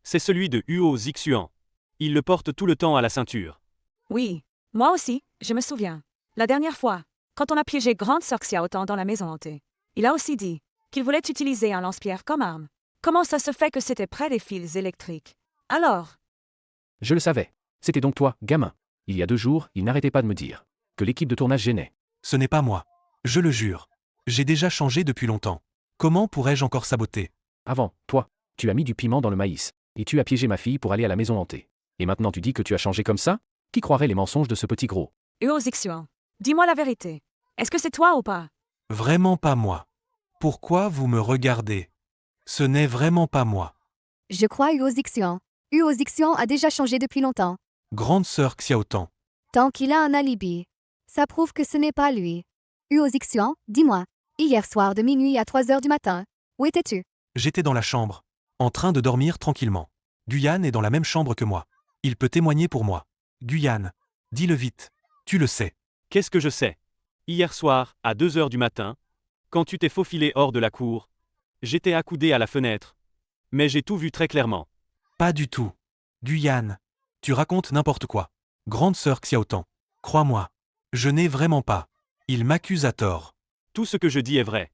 [SPEAKER 1] C'est celui de Huo Xixian. Il le porte tout le temps à la ceinture.
[SPEAKER 2] Oui, moi aussi, je me souviens. La dernière fois, quand on a piégé Grande Sœur Xiaotan dans la maison hantée, il a aussi dit qu'il voulait utiliser un lance-pierre comme arme. Comment ça se fait que c'était près des fils électriques? Alors,
[SPEAKER 11] Je le savais. C'était donc toi, gamin. Il y a 2 jours, il n'arrêtait pas de me dire que l'équipe de tournage gênait.
[SPEAKER 4] Ce n'est pas moi. Je le jure. J'ai déjà changé depuis longtemps. Comment pourrais-je encore saboter?
[SPEAKER 11] Avant, toi, tu as mis du piment dans le maïs, et tu as piégé ma fille pour aller à la maison hantée. Et maintenant tu dis que tu as changé comme ça? Qui croirait les mensonges de ce petit gros?
[SPEAKER 2] Huo Xixian, dis-moi la vérité. Est-ce que c'est toi ou pas?
[SPEAKER 4] Vraiment pas moi. Pourquoi vous me regardez? Ce n'est vraiment pas moi.
[SPEAKER 3] Je crois Huo Xixian. Huo Xixian a déjà changé depuis longtemps.
[SPEAKER 4] Grande sœur Xiaotan.
[SPEAKER 3] Tant qu'il a un alibi. Ça prouve que ce n'est pas lui. Huo Xixian, dis-moi. Hier soir de minuit à 3 heures du matin, où étais-tu?
[SPEAKER 4] J'étais dans la chambre, en train de dormir tranquillement. Guyane est dans la même chambre que moi. Il peut témoigner pour moi. Guyane, dis-le vite. Tu le sais.
[SPEAKER 1] Qu'est-ce que je sais? Hier soir, à 2 heures du matin, Quand tu t'es faufilé hors de la cour, j'étais accoudé à la fenêtre. Mais j'ai tout vu très clairement.
[SPEAKER 4] Pas du tout. Guyane. Tu racontes n'importe quoi. Grande sœur Xiaotan. Crois-moi. Je n'ai vraiment pas. Il m'accuse à tort.
[SPEAKER 1] Tout ce que je dis est vrai.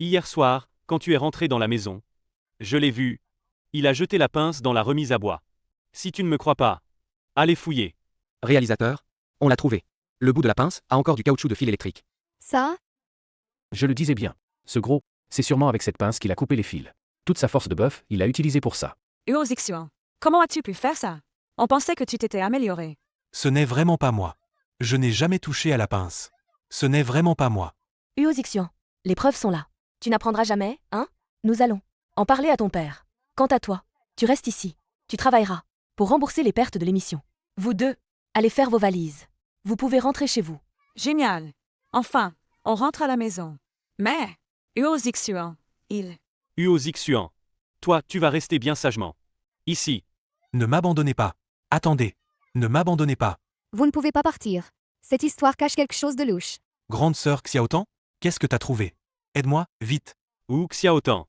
[SPEAKER 1] Hier soir, quand tu es rentré dans la maison, je l'ai vu. Il a jeté la pince dans la remise à bois. Si tu ne me crois pas, allez fouiller.
[SPEAKER 6] Réalisateur, on l'a trouvé. Le bout de la pince a encore du caoutchouc de fil électrique.
[SPEAKER 3] Ça?
[SPEAKER 11] Je le disais bien. Ce gros, c'est sûrement avec cette pince qu'il a coupé les fils. Toute sa force de bœuf, il l'a utilisée pour ça.
[SPEAKER 2] Uo Zixuan, comment as-tu pu faire ça? On pensait que tu t'étais amélioré.
[SPEAKER 4] Ce n'est vraiment pas moi. Je n'ai jamais touché à la pince. Ce n'est vraiment pas moi.
[SPEAKER 5] Uo Zixian, les preuves sont là. Tu n'apprendras jamais, hein? Nous allons en parler à ton père. Quant à toi, tu restes ici. Tu travailleras pour rembourser les pertes de l'émission. Vous deux, allez faire vos valises. Vous pouvez rentrer chez vous.
[SPEAKER 2] Génial. Enfin, on rentre à la maison. Mais, Uo Zixuan, il...
[SPEAKER 1] Uo Zixuan. Toi, tu vas rester bien sagement. Ici.
[SPEAKER 4] Ne m'abandonnez pas. Attendez. Ne m'abandonnez pas.
[SPEAKER 3] Vous ne pouvez pas partir. Cette histoire cache quelque chose de louche.
[SPEAKER 4] Grande sœur Xiaotan, qu'est-ce que t'as trouvé? Aide-moi, vite.
[SPEAKER 1] Ou Xiaotan.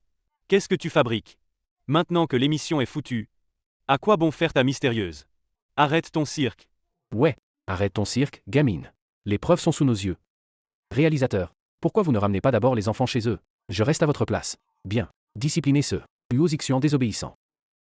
[SPEAKER 1] Qu'est-ce que tu fabriques? Maintenant que l'émission est foutue, à quoi bon faire ta mystérieuse? Arrête ton cirque.
[SPEAKER 11] Ouais, arrête ton cirque, gamine. Les preuves sont sous nos yeux. Réalisateur, pourquoi vous ne ramenez pas d'abord les enfants chez eux? Je reste à votre place. Bien, disciplinez ceux. Uo Zixian désobéissant.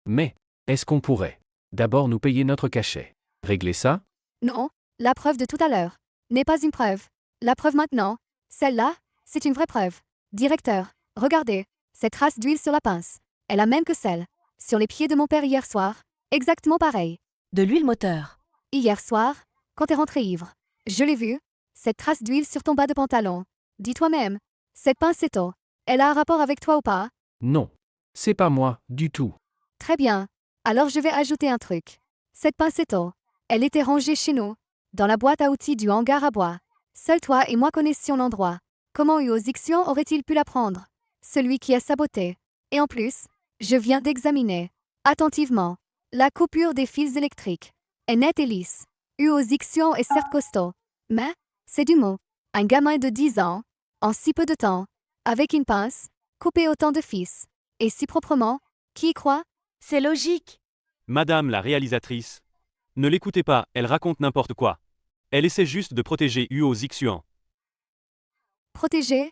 [SPEAKER 11] Mais, est-ce qu'on pourrait d'abord nous payer notre cachet? Régler ça?
[SPEAKER 3] Non, la preuve de tout à l'heure n'est pas une preuve. La preuve maintenant, celle-là, c'est une vraie preuve. Directeur, regardez, cette trace d'huile sur la pince. Elle a même que celle sur les pieds de mon père hier soir. Exactement pareil.
[SPEAKER 5] De l'huile moteur.
[SPEAKER 3] Hier soir, quand t'es rentré ivre. Je l'ai vue, cette trace d'huile sur ton bas de pantalon. Dis-toi même, cette pincetto, elle a un rapport avec toi ou pas?
[SPEAKER 11] Non. C'est pas moi, du tout.
[SPEAKER 3] Très bien. Alors je vais ajouter un truc. Cette pincetto, elle était rangée chez nous, dans la boîte à outils du hangar à bois. Seul toi et moi connaissions l'endroit. Comment Uo Zixian aurait-il pu la prendre? Celui qui a saboté. Et en plus, je viens d'examiner, attentivement, la coupure des fils électriques. Est nette et lisse. Uo Zixian est certes costaud, mais c'est du mot. Un gamin de 10 ans, en si peu de temps, avec une pince, couper autant de fils. Et si proprement, qui y croit?
[SPEAKER 5] C'est logique.
[SPEAKER 1] Madame la réalisatrice. Ne l'écoutez pas, elle raconte n'importe quoi. Elle essaie juste de protéger Uo Zixuan.
[SPEAKER 3] Protégé?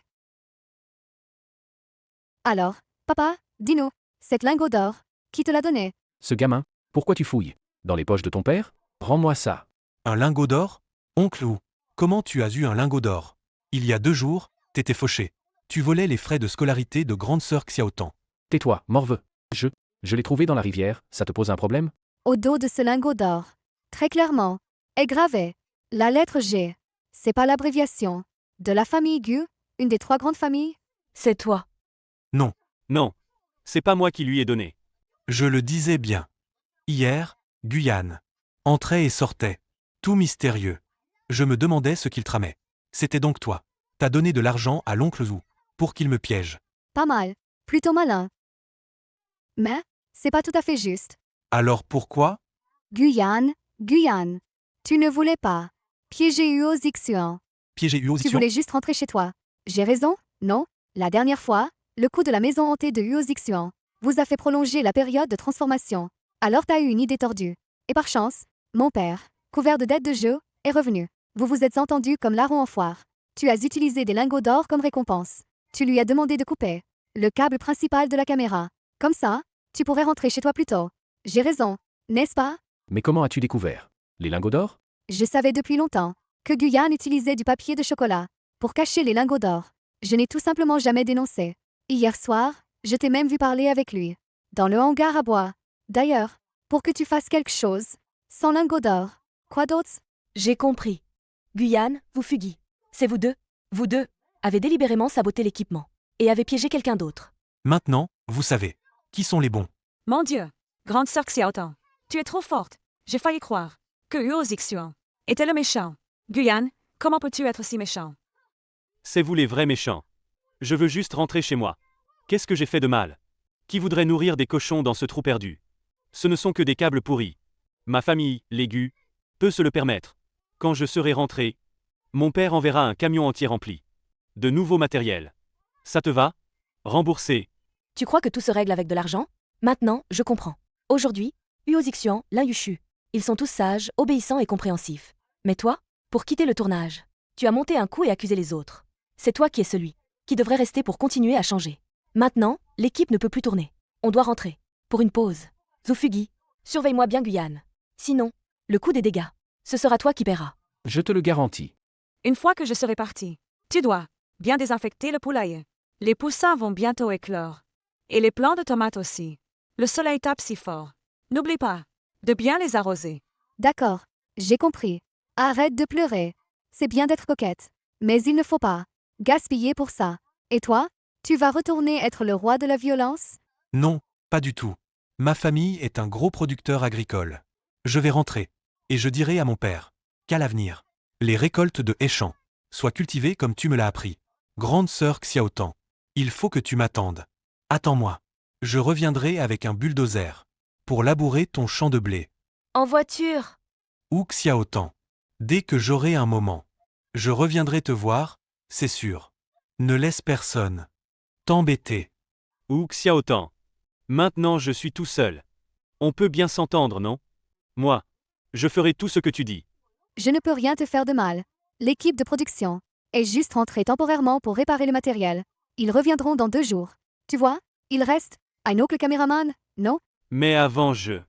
[SPEAKER 3] Alors, papa, dis-nous, cette lingot d'or, qui te l'a donné?
[SPEAKER 11] Ce gamin, pourquoi tu fouilles? Dans les poches de ton père? Rends-moi ça.
[SPEAKER 4] Un lingot d'or? Oncle Wu, comment tu as eu un lingot d'or? Il y a 2 jours, t'étais fauché. Tu volais les frais de scolarité de grande sœur Xiaotan.
[SPEAKER 11] Tais-toi, morveux. Je l'ai trouvé dans la rivière, ça te pose un problème?
[SPEAKER 3] Au dos de ce lingot d'or, très clairement, est gravé la lettre G. C'est pas l'abréviation de la famille Gu, une des 3 grandes familles?
[SPEAKER 5] C'est toi.
[SPEAKER 4] Non,
[SPEAKER 1] Non. C'est pas moi qui lui ai donné.
[SPEAKER 4] je le disais bien. Hier, Guyane. Entrait et sortait. Tout mystérieux. Je me demandais ce qu'il tramait. C'était donc toi. T'as donné de l'argent à l'oncle Zhu pour qu'il me piège.
[SPEAKER 3] Pas mal, plutôt malin. Mais, c'est pas tout à fait juste.
[SPEAKER 4] Alors pourquoi?
[SPEAKER 3] Guyane, tu ne voulais pas piéger Uo Zixian.
[SPEAKER 4] Piéger Uo
[SPEAKER 3] Tu
[SPEAKER 4] Zixian?
[SPEAKER 3] voulais juste rentrer chez toi. J'ai raison, non? La dernière fois, le coup de la maison hantée de Uo Zixian vous a fait prolonger la période de transformation. Alors t'as eu une idée tordue. Et par chance, mon père, couvert de dettes de jeu, est revenu. Vous vous êtes entendus comme larrons en foire. Tu as utilisé des lingots d'or comme récompense. Tu lui as demandé de couper le câble principal de la caméra. Comme ça, tu pourrais rentrer chez toi plus tôt. J'ai raison, n'est-ce pas?
[SPEAKER 11] Mais comment as-tu découvert? Les lingots d'or?
[SPEAKER 3] Je savais depuis longtemps que Guyane utilisait du papier de chocolat pour cacher les lingots d'or. Je n'ai tout simplement jamais dénoncé. Hier soir, je t'ai même vu parler avec lui, dans le hangar à bois. D'ailleurs, pour que tu fasses quelque chose, sans lingots d'or. Quoi d'autre?
[SPEAKER 5] J'ai compris. Guyane, vous fuguiez. C'est vous deux, avez délibérément saboté l'équipement et avez piégé quelqu'un d'autre.
[SPEAKER 4] Maintenant, vous savez. Qui sont les bons?
[SPEAKER 2] Mon Dieu, grande sœur Xiaotan, tu es trop forte. J'ai failli croire que Uo Zixuan était le méchant. Guyane, comment peux-tu être si méchant?
[SPEAKER 1] C'est vous les vrais méchants. Je veux juste rentrer chez moi. Qu'est-ce que j'ai fait de mal? Qui voudrait nourrir des cochons dans ce trou perdu? Ce ne sont que des câbles pourris. Ma famille, les Gu, peut se le permettre. Quand je serai rentré, mon père enverra un camion entier rempli de nouveaux matériels. Ça te va? Remboursé.
[SPEAKER 5] Tu crois que tout se règle avec de l'argent? Maintenant, je comprends. Aujourd'hui, Huo Zixian, Lin Yushu. Ils sont tous sages, obéissants et compréhensifs. Mais toi, pour quitter le tournage, tu as monté un coup et accusé les autres. C'est toi qui es celui qui devrait rester pour continuer à changer. Maintenant, l'équipe ne peut plus tourner. On doit rentrer. Pour une pause. Zofugi, surveille-moi bien Guyane. Sinon, le coût des dégâts, ce sera toi qui paieras.
[SPEAKER 11] Je te le garantis.
[SPEAKER 2] Une fois que je serai parti, tu dois bien désinfecter le poulailler. Les poussins vont bientôt éclore. Et les plants de tomates aussi. Le soleil tape si fort. N'oublie pas de bien les arroser.
[SPEAKER 3] D'accord, j'ai compris. Arrête de pleurer. C'est bien d'être coquette. Mais il ne faut pas gaspiller pour ça. Et toi, tu vas retourner être le roi de la violence?
[SPEAKER 4] Non, pas du tout. Ma famille est un gros producteur agricole. Je vais rentrer. Et je dirai à mon père qu'à l'avenir, les récoltes de Héchamp soient cultivées comme tu me l'as appris. Grande sœur Xiaotan, il faut que tu m'attendes. Attends-moi. Je reviendrai avec un bulldozer pour labourer ton champ de blé.
[SPEAKER 5] En voiture.
[SPEAKER 4] Ou Xiaotan. Dès que j'aurai un moment, je reviendrai te voir, c'est sûr. Ne laisse personne t'embêter.
[SPEAKER 1] Ou Xiaotan. Maintenant je suis tout seul. On peut bien s'entendre, non? Moi, je ferai tout ce que tu dis.
[SPEAKER 3] Je ne peux rien te faire de mal. L'équipe de production est juste rentrée temporairement pour réparer le matériel. Ils reviendront dans 2 jours. Tu vois, il reste un autre caméraman, non?
[SPEAKER 1] Mais avant
[SPEAKER 3] Je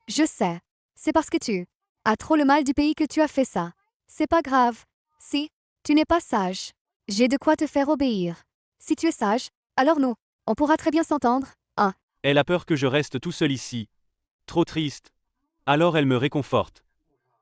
[SPEAKER 3] sais. C'est parce que tu as trop le mal du pays que tu as fait ça. C'est pas grave. Si tu n'es pas sage, j'ai de quoi te faire obéir. Si tu es sage, alors nous, on pourra très bien s'entendre. Hein?
[SPEAKER 1] Elle a peur que je reste tout seul ici. Trop triste. Alors elle me réconforte.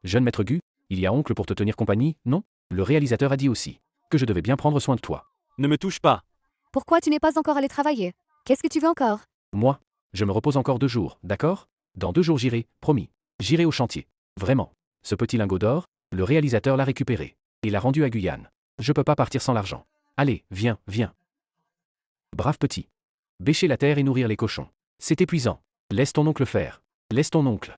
[SPEAKER 11] Jeune maître Gu, il y a oncle pour te tenir compagnie, non? Le réalisateur a dit aussi que je devais bien prendre soin de toi.
[SPEAKER 1] Ne me touche pas.
[SPEAKER 3] Pourquoi tu n'es pas encore allé travailler? Qu'est-ce que tu veux encore?
[SPEAKER 11] Moi, je me repose encore 2 jours, d'accord? Dans 2 jours j'irai, promis. J'irai au chantier. Vraiment. Ce petit lingot d'or, le réalisateur l'a récupéré. Et l'a rendu à Guyane. Je peux pas partir sans l'argent. Allez, viens, viens. Brave petit. Bêcher la terre et nourrir les cochons. C'est épuisant. Laisse ton oncle faire. Laisse ton oncle.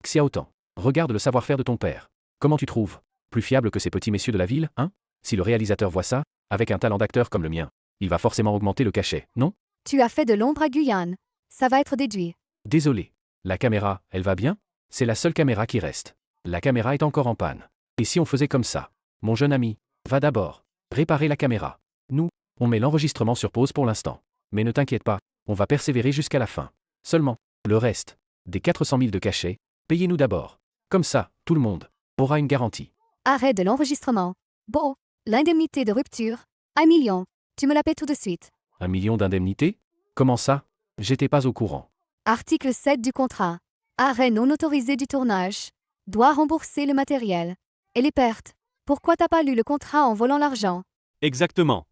[SPEAKER 11] Xiaotan. Regarde le savoir-faire de ton père. Comment tu trouves? Plus fiable que ces petits messieurs de la ville, hein? Si le réalisateur voit ça, avec un talent d'acteur comme le mien, il va forcément augmenter le cachet, non?
[SPEAKER 3] Tu as fait de l'ombre à Guyane. Ça va être déduit.
[SPEAKER 11] Désolé. La caméra, elle va bien? C'est la seule caméra qui reste. La caméra est encore en panne. Et si on faisait comme ça? Mon jeune ami, va d'abord réparer la caméra. Nous, on met l'enregistrement sur pause pour l'instant. Mais ne t'inquiète pas, on va persévérer jusqu'à la fin. Seulement, le reste, des 400 000 de cachet, payez-nous d'abord. Comme ça, tout le monde aura une garantie.
[SPEAKER 3] Arrête de l'enregistrement. Bon, l'indemnité de rupture, 1 million. Tu me la paies tout de suite.
[SPEAKER 11] 1 million d'indemnités? Comment ça? J'étais pas au courant.
[SPEAKER 3] Article 7 du contrat. Arrêt non autorisé du tournage. Doit rembourser le matériel. Et les pertes. Pourquoi t'as pas lu le contrat en volant l'argent?
[SPEAKER 1] Exactement.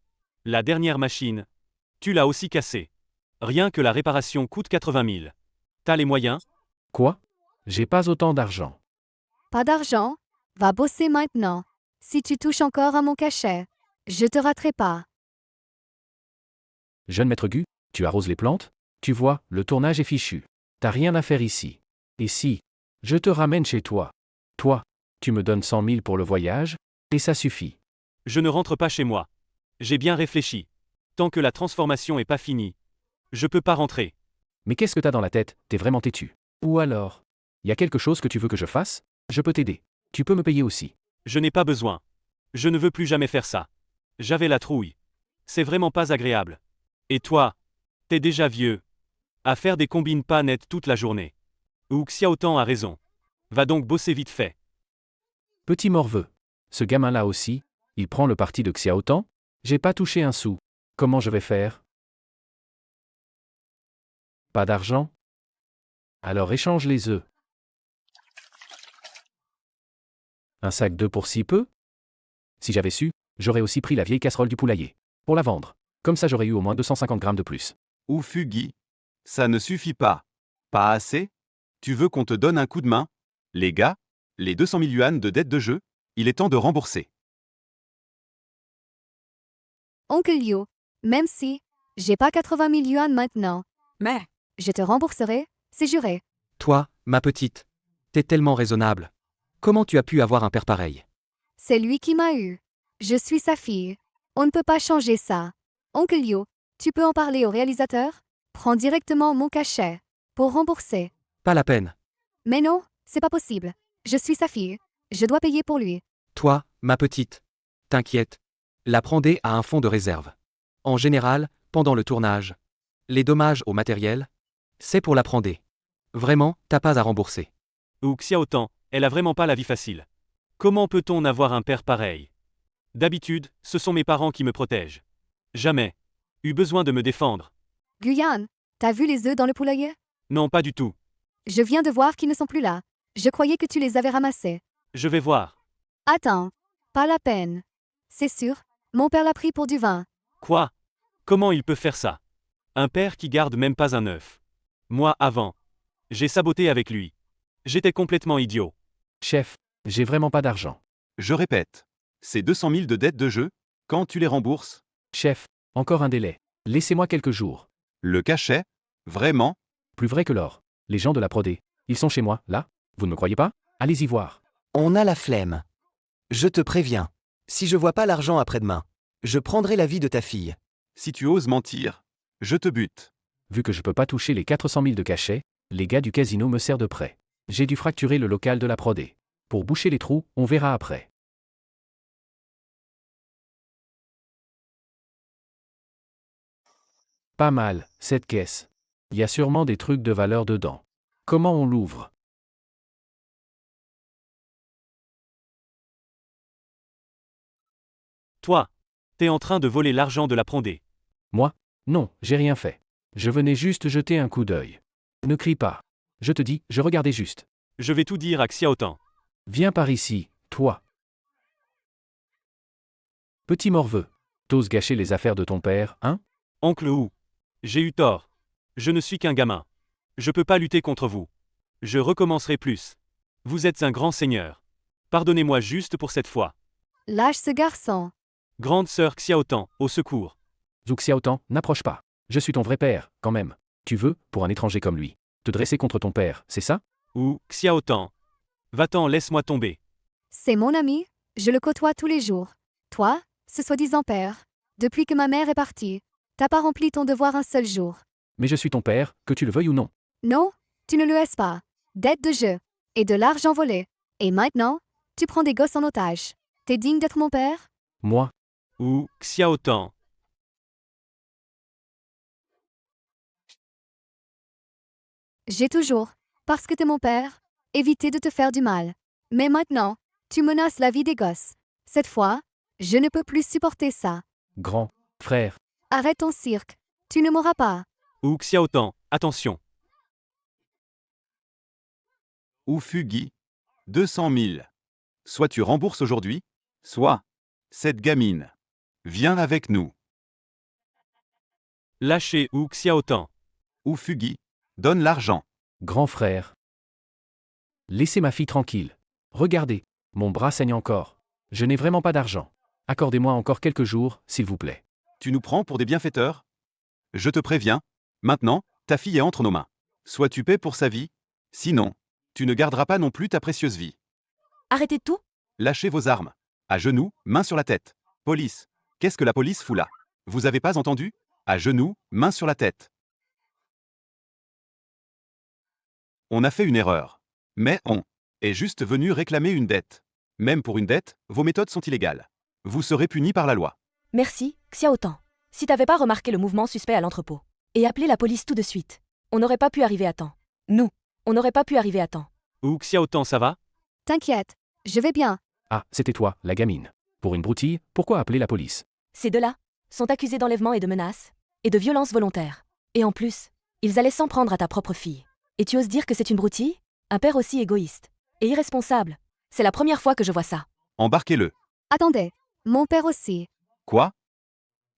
[SPEAKER 1] La dernière machine. Tu l'as aussi cassée. Rien que la réparation coûte 80 000. T'as les moyens?
[SPEAKER 11] Quoi? J'ai pas autant d'argent.
[SPEAKER 3] Pas d'argent? Va bosser maintenant. Si tu touches encore à mon cachet, je te raterai pas.
[SPEAKER 11] Jeune maître Gu, tu arroses les plantes? Tu vois, le tournage est fichu. T'as rien à faire ici. Et si je te ramène chez toi? Toi, tu me donnes 100 000 pour le voyage, et ça suffit.
[SPEAKER 1] Je ne rentre pas chez moi. J'ai bien réfléchi. Tant que la transformation est pas finie, je peux pas rentrer.
[SPEAKER 11] Mais qu'est-ce que t'as dans la tête? T'es vraiment têtu. Ou alors, y a quelque chose que tu veux que je fasse? Je peux t'aider. Tu peux me payer aussi.
[SPEAKER 1] Je n'ai pas besoin. Je ne veux plus jamais faire ça. J'avais la trouille. C'est vraiment pas agréable. Et toi? T'es déjà vieux. À faire des combines pas nettes toute la journée. Ou Xiaotan a raison. Va donc bosser vite fait.
[SPEAKER 11] Petit morveux. Ce gamin-là aussi, il prend le parti de Xiaotan? J'ai pas touché un sou. Comment je vais faire? Pas d'argent? Alors échange les œufs. Un sac d'œufs pour si peu? Si j'avais su, j'aurais aussi pris la vieille casserole du poulailler. Pour la vendre. Comme ça j'aurais eu au moins 250 grammes de plus.
[SPEAKER 8] Ou Fugi. Ça ne suffit pas. Pas assez? Tu veux qu'on te donne un coup de main? Les gars, les 200 000 yuan de dette de jeu, il est temps de rembourser.
[SPEAKER 3] Oncle Liu, même si j'ai pas 80 000 yuan maintenant,
[SPEAKER 2] Mais,
[SPEAKER 3] je te rembourserai, c'est juré.
[SPEAKER 6] Toi, ma petite. T'es tellement raisonnable. Comment tu as pu avoir un père pareil?
[SPEAKER 3] C'est lui qui m'a eu. Je suis sa fille. On ne peut pas changer ça. Oncle Liu, tu peux en parler au réalisateur? Prends directement mon cachet. Pour rembourser.
[SPEAKER 6] Pas la peine.
[SPEAKER 3] Mais non, c'est pas possible. Je suis sa fille. Je dois payer pour lui.
[SPEAKER 6] Toi, ma petite. T'inquiète. La Prandé a un fonds de réserve. En général, pendant le tournage. Les dommages au matériel, c'est pour la Prandé. Vraiment, t'as pas à rembourser.
[SPEAKER 1] Ou Xiaotan, elle a vraiment pas la vie facile. Comment peut-on avoir un père pareil? D'habitude, ce sont mes parents qui me protègent. Jamais eu besoin de me défendre.
[SPEAKER 3] Guyane, t'as vu les œufs dans le poulailler?
[SPEAKER 1] Non, pas du tout.
[SPEAKER 3] Je viens de voir qu'ils ne sont plus là. Je croyais que tu les avais ramassés.
[SPEAKER 1] Je vais voir.
[SPEAKER 3] Attends. Pas la peine. C'est sûr, mon père l'a pris pour du vin.
[SPEAKER 1] Quoi? Comment il peut faire ça? Un père qui garde même pas un œuf. Moi, avant. J'ai saboté avec lui. J'étais complètement idiot.
[SPEAKER 11] Chef, j'ai vraiment pas d'argent.
[SPEAKER 8] Je répète. Ces 200 000 de dettes de jeu, quand tu les rembourses?
[SPEAKER 11] Chef, encore un délai. Laissez-moi quelques jours.
[SPEAKER 8] Le cachet? Vraiment?
[SPEAKER 11] Plus vrai que l'or. Les gens de la Prodé, ils sont chez moi, là? Vous ne me croyez pas? Allez-y voir.
[SPEAKER 7] On a la flemme. Je te préviens. Si je vois pas l'argent après-demain, je prendrai la vie de ta fille.
[SPEAKER 8] Si tu oses mentir, je te bute.
[SPEAKER 11] Vu que je peux pas toucher les 400 000 de cachet, les gars du casino me serrent de près. J'ai dû fracturer le local de la Prodé. Pour boucher les trous, on verra après. Pas mal, cette caisse. Il y a sûrement des trucs de valeur dedans. Comment on l'ouvre?
[SPEAKER 1] Toi, t'es en train de voler l'argent de la Prondé.
[SPEAKER 11] Moi? Non, j'ai rien fait. Je venais juste jeter un coup d'œil. Ne crie pas. Je te dis, je regardais juste.
[SPEAKER 1] Je vais tout dire à Xiaotan.
[SPEAKER 11] Viens par ici, toi. Petit morveux. T'oses gâcher les affaires de ton père, hein?
[SPEAKER 1] Oncle Wu. J'ai eu tort. Je ne suis qu'un gamin. Je peux pas lutter contre vous. Je recommencerai plus. Vous êtes un grand seigneur. Pardonnez-moi juste pour cette fois.
[SPEAKER 3] Lâche ce garçon.
[SPEAKER 1] Grande sœur Xiaotan, au secours.
[SPEAKER 11] Zhou Xiaotan, n'approche pas. Je suis ton vrai père, quand même. Tu veux, pour un étranger comme lui, te dresser contre ton père, c'est ça?
[SPEAKER 1] Ou, Xiaotan. Va-t'en, laisse-moi tomber.
[SPEAKER 3] C'est mon ami, je le côtoie tous les jours. Toi, ce soi-disant père, depuis que ma mère est partie, t'as pas rempli ton devoir un seul jour.
[SPEAKER 11] Mais je suis ton père, que tu le veuilles ou non.
[SPEAKER 3] Non, tu ne le laisses pas. Dette de jeu. Et de l'argent volé. Et maintenant, tu prends des gosses en otage. T'es digne d'être mon père?
[SPEAKER 11] Moi?
[SPEAKER 1] Ou, Xiaotan.
[SPEAKER 3] J'ai toujours, parce que t'es mon père, évité de te faire du mal. Mais maintenant, tu menaces la vie des gosses. Cette fois, je ne peux plus supporter ça.
[SPEAKER 11] Grand frère.
[SPEAKER 3] Arrête ton cirque. Tu ne m'auras pas.
[SPEAKER 1] Ou, Xiaotan, attention.
[SPEAKER 8] Ou Fugui. 200 000. Soit tu rembourses aujourd'hui, soit cette gamine. Viens avec nous.
[SPEAKER 1] Lâchez Ou Xiaotan.
[SPEAKER 8] Ou Fugui. Donne l'argent.
[SPEAKER 11] Grand frère. Laissez ma fille tranquille. Regardez, mon bras saigne encore. Je n'ai vraiment pas d'argent. Accordez-moi encore quelques jours, s'il vous plaît.
[SPEAKER 8] Tu nous prends pour des bienfaiteurs? Je te préviens, maintenant, ta fille est entre nos mains. Soit tu paies pour sa vie, sinon, tu ne garderas pas non plus ta précieuse vie.
[SPEAKER 5] Arrêtez tout?
[SPEAKER 8] Lâchez vos armes. À genoux, main sur la tête. Police. Qu'est-ce que la police fout là? Vous avez pas entendu? À genoux, main sur la tête. On a fait une erreur. Mais on est juste venu réclamer une dette. Même pour une dette, vos méthodes sont illégales. Vous serez punis par la loi.
[SPEAKER 5] Merci, Xiaotan. Si t'avais pas remarqué le mouvement suspect à l'entrepôt, et appelé la police tout de suite, on n'aurait pas pu arriver à temps. Nous, on n'aurait pas pu arriver à temps.
[SPEAKER 1] Ou, Xiaotan, ça va?
[SPEAKER 3] T'inquiète, je vais bien.
[SPEAKER 11] Ah, c'était toi, la gamine. Pour une broutille, pourquoi appeler la police?
[SPEAKER 5] Ces deux-là sont accusés d'enlèvement et de menaces, et de violence volontaire. Et en plus, ils allaient s'en prendre à ta propre fille. Et tu oses dire que c'est une broutille? Un père aussi égoïste. Et irresponsable. C'est la première fois que je vois ça.
[SPEAKER 8] Embarquez-le.
[SPEAKER 3] Attendez, mon père aussi.
[SPEAKER 8] Quoi?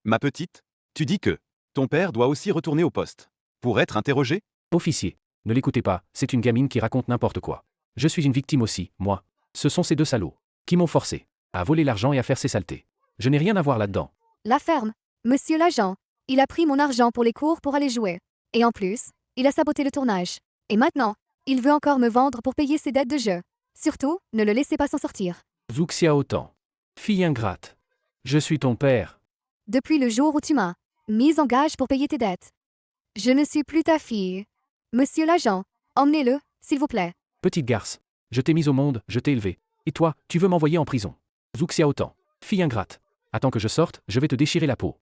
[SPEAKER 8] Ma petite, tu dis que ton père doit aussi retourner au poste. Pour être interrogé?
[SPEAKER 11] Officier, ne l'écoutez pas, c'est une gamine qui raconte n'importe quoi. Je suis une victime aussi, moi. Ce sont ces deux salauds qui m'ont forcé à voler l'argent et à faire ces saletés. Je n'ai rien à voir là-dedans.
[SPEAKER 3] La ferme. Monsieur l'agent. Il a pris mon argent pour les cours pour aller jouer. Et en plus, il a saboté le tournage. Et maintenant, il veut encore me vendre pour payer ses dettes de jeu. Surtout, ne le laissez pas s'en sortir.
[SPEAKER 11] Zhou Xiaotan. Fille ingrate. Je suis ton père.
[SPEAKER 3] Depuis le jour où tu m'as mise en gage pour payer tes dettes. Je ne suis plus ta fille. Monsieur l'agent, emmenez-le, s'il vous plaît.
[SPEAKER 11] Petite garce. Je t'ai mise au monde, je t'ai élevée. Et toi, tu veux m'envoyer en prison. Zhu Xiaotan. Fille ingrate. Attends que je sorte, je vais te déchirer la peau.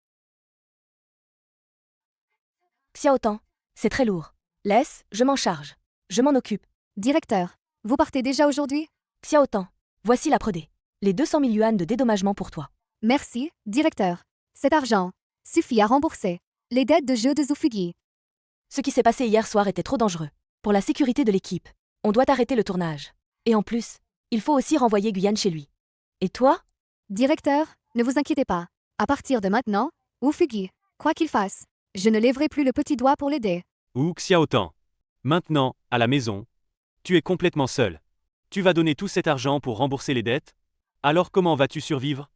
[SPEAKER 5] Xiaotan, c'est très lourd. Laisse, je m'en charge. Je m'en occupe.
[SPEAKER 3] Directeur, vous partez déjà aujourd'hui?
[SPEAKER 5] Xiaotan, voici la prodée. Les 200 000 yuan de dédommagement pour toi.
[SPEAKER 3] Merci, directeur. Cet argent suffit à rembourser les dettes de jeu de Zhufugi.
[SPEAKER 5] Ce qui s'est passé hier soir était trop dangereux. Pour la sécurité de l'équipe, on doit arrêter le tournage. Et en plus, il faut aussi renvoyer Guyane chez lui. Et toi?
[SPEAKER 3] Directeur, ne vous inquiétez pas. À partir de maintenant, Zhufugi, quoi qu'il fasse, je ne lèverai plus le petit doigt pour l'aider.
[SPEAKER 1] Wu Xiaotan. Maintenant, à la maison. Tu es complètement seul. Tu vas donner tout cet argent pour rembourser les dettes? Alors comment vas-tu survivre?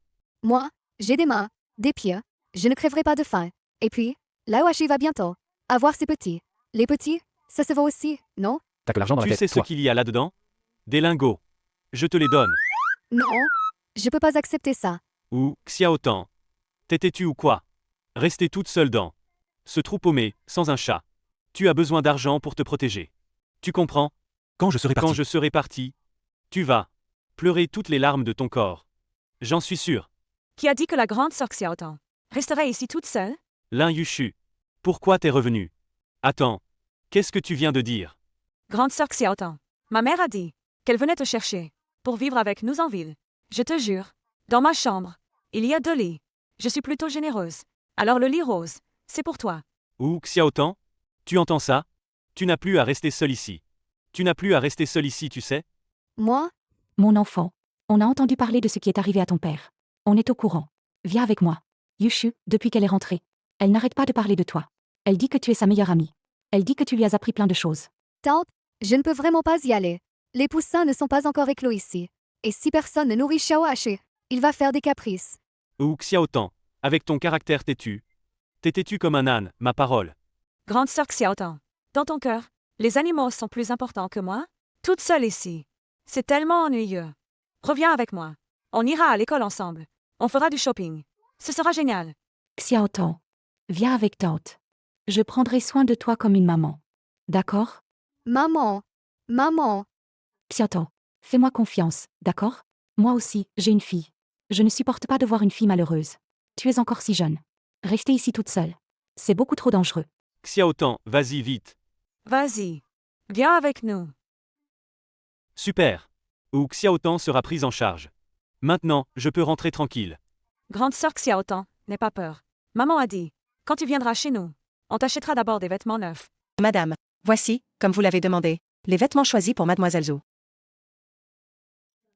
[SPEAKER 3] Moi, j'ai des mains, des pieds, je ne crèverai pas de faim. Et puis, Laoashi va bientôt avoir ses petits. Les petits, ça se voit aussi, non?
[SPEAKER 11] T'as que l'argent dans la
[SPEAKER 1] Tu
[SPEAKER 11] tête,
[SPEAKER 1] sais ce
[SPEAKER 11] toi.
[SPEAKER 1] qu'il y a là-dedans? Des lingots. Je te les donne.
[SPEAKER 3] Non, je peux pas accepter ça.
[SPEAKER 1] Ou, Xiaotan. T'étais-tu ou quoi? Rester toute seule dans ce trou paumé, sans un chat. Tu as besoin d'argent pour te protéger. Tu comprends?
[SPEAKER 4] Quand je serai parti.
[SPEAKER 1] Quand je serai parti, tu vas pleurer toutes les larmes de ton corps. J'en suis sûr.
[SPEAKER 2] Qui a dit que la grande sœur Xiaotan resterait ici toute seule?
[SPEAKER 1] Lin Yushu. Pourquoi t'es revenu? Attends. Qu'est-ce que tu viens de dire?
[SPEAKER 2] Grande sœur Xiaotan. Ma mère a dit qu'elle venait te chercher pour vivre avec nous en ville. Je te jure, dans ma chambre, il y a 2 lits. Je suis plutôt généreuse. Alors le lit rose, c'est pour toi.
[SPEAKER 1] Ou, Xiaotan? Tu entends ça? Tu n'as plus à rester seul ici. Tu n'as plus à rester seul ici, tu sais?
[SPEAKER 3] Moi,
[SPEAKER 9] Mon enfant, on a entendu parler de ce qui est arrivé à ton père. On est au courant. Viens avec moi. Yushu, depuis qu'elle est rentrée, elle n'arrête pas de parler de toi. Elle dit que tu es sa meilleure amie. Elle dit que tu lui as appris plein de choses.
[SPEAKER 3] tante, je ne peux vraiment pas y aller. Les poussins ne sont pas encore éclos ici. Et si personne ne nourrit Xiaoashi, il va faire des caprices.
[SPEAKER 1] Ou, Xiaotan. Avec ton caractère têtu. T'es têtu comme un âne, ma parole.
[SPEAKER 2] Grande sœur Xiaotan. Dans ton cœur, les animaux sont plus importants que moi? Toute seule ici. C'est tellement ennuyeux. Reviens avec moi. On ira à l'école ensemble. On fera du shopping. Ce sera génial.
[SPEAKER 9] Xiaotan, viens avec tante. Je prendrai soin de toi comme une maman. D'accord?
[SPEAKER 3] Maman, maman,
[SPEAKER 9] Xiaotan, fais-moi confiance, d'accord? Moi aussi, j'ai une fille. Je ne supporte pas de voir une fille malheureuse. Tu es encore si jeune. Rester ici toute seule. C'est beaucoup trop dangereux.
[SPEAKER 1] Xiaotan, vas-y vite.
[SPEAKER 2] Vas-y. Viens avec nous.
[SPEAKER 1] Super. Ou, Xiaotan sera prise en charge. Maintenant, je peux rentrer tranquille.
[SPEAKER 2] Grande sœur Xiaotan, n'aie pas peur. Maman a dit, quand tu viendras chez nous, on t'achètera d'abord des vêtements neufs.
[SPEAKER 12] Madame, voici, comme vous l'avez demandé, les vêtements choisis pour Mademoiselle Zhou.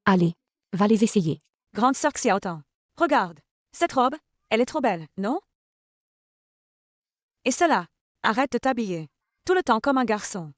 [SPEAKER 9] Allez, va les essayer.
[SPEAKER 2] Grande sœur Xiaotan, regarde. Cette robe, elle est trop belle, non? Et cela, arrête de t'habiller. Tout le temps comme un garçon.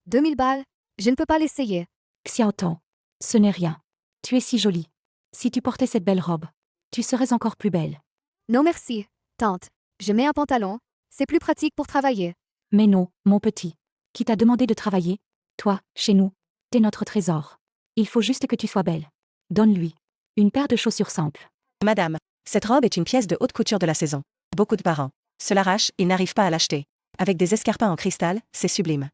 [SPEAKER 3] 2000 balles, je ne peux pas l'essayer.
[SPEAKER 9] Xiaotan, ce n'est rien. Tu es si jolie. Si tu portais cette belle robe, tu serais encore plus belle.
[SPEAKER 3] Non merci, tante. Je mets un pantalon, c'est plus pratique pour travailler.
[SPEAKER 9] Mais non, mon petit. Qui t'a demandé de travailler? Toi, chez nous, t'es notre trésor. Il faut juste que tu sois belle. Donne-lui une paire de chaussures simples.
[SPEAKER 12] Madame, cette robe est une pièce de haute couture de la saison. Beaucoup de parents se l'arrachent et n'arrivent pas à l'acheter. Avec des escarpins en cristal, c'est sublime.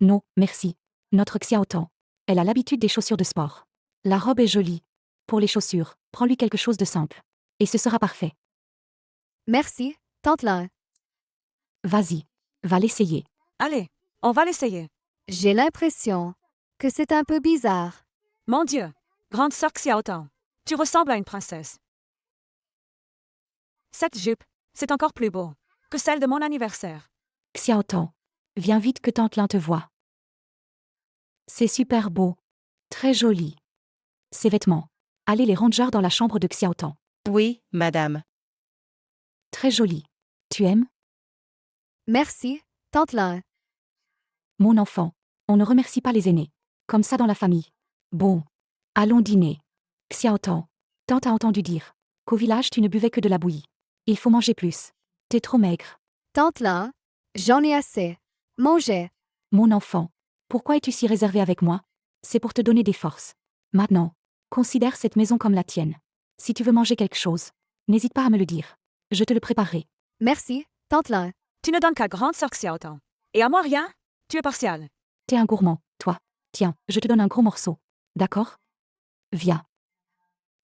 [SPEAKER 9] Non, merci. Notre Xiaotan, elle a l'habitude des chaussures de sport. La robe est jolie. Pour les chaussures, prends-lui quelque chose de simple. Et ce sera parfait.
[SPEAKER 3] Merci, tante Lin.
[SPEAKER 9] Vas-y, va l'essayer.
[SPEAKER 2] Allez, on va l'essayer.
[SPEAKER 3] J'ai l'impression que c'est un peu bizarre.
[SPEAKER 2] Mon Dieu, grande sœur Xiaotan, tu ressembles à une princesse. Cette jupe, c'est encore plus beau que celle de mon anniversaire.
[SPEAKER 9] Xiaotan, viens vite que tante Lin te voit. C'est super beau. Très joli. Ces vêtements. Allez les ranger dans la chambre de Xiaotan.
[SPEAKER 12] Oui, madame.
[SPEAKER 9] Très joli. Tu aimes?
[SPEAKER 3] Merci, tante Lin.
[SPEAKER 9] Mon enfant, on ne remercie pas les aînés. Comme ça dans la famille. Bon. Allons dîner. Xiaotan, tante a entendu dire qu'au village tu ne buvais que de la bouillie. Il faut manger plus. T'es trop maigre.
[SPEAKER 3] Tante Lin, j'en ai assez. Mangez.
[SPEAKER 9] Mon enfant, pourquoi es-tu si réservé avec moi? C'est pour te donner des forces. Maintenant, considère cette maison comme la tienne. Si tu veux manger quelque chose, n'hésite pas à me le dire. Je te le préparerai.
[SPEAKER 3] Merci, tante Lin.
[SPEAKER 2] Tu ne donnes qu'à grande sœur Xiaotan. Et à moi rien? Tu es partial.
[SPEAKER 9] T'es un gourmand, toi. Tiens, je te donne un gros morceau. D'accord? Viens.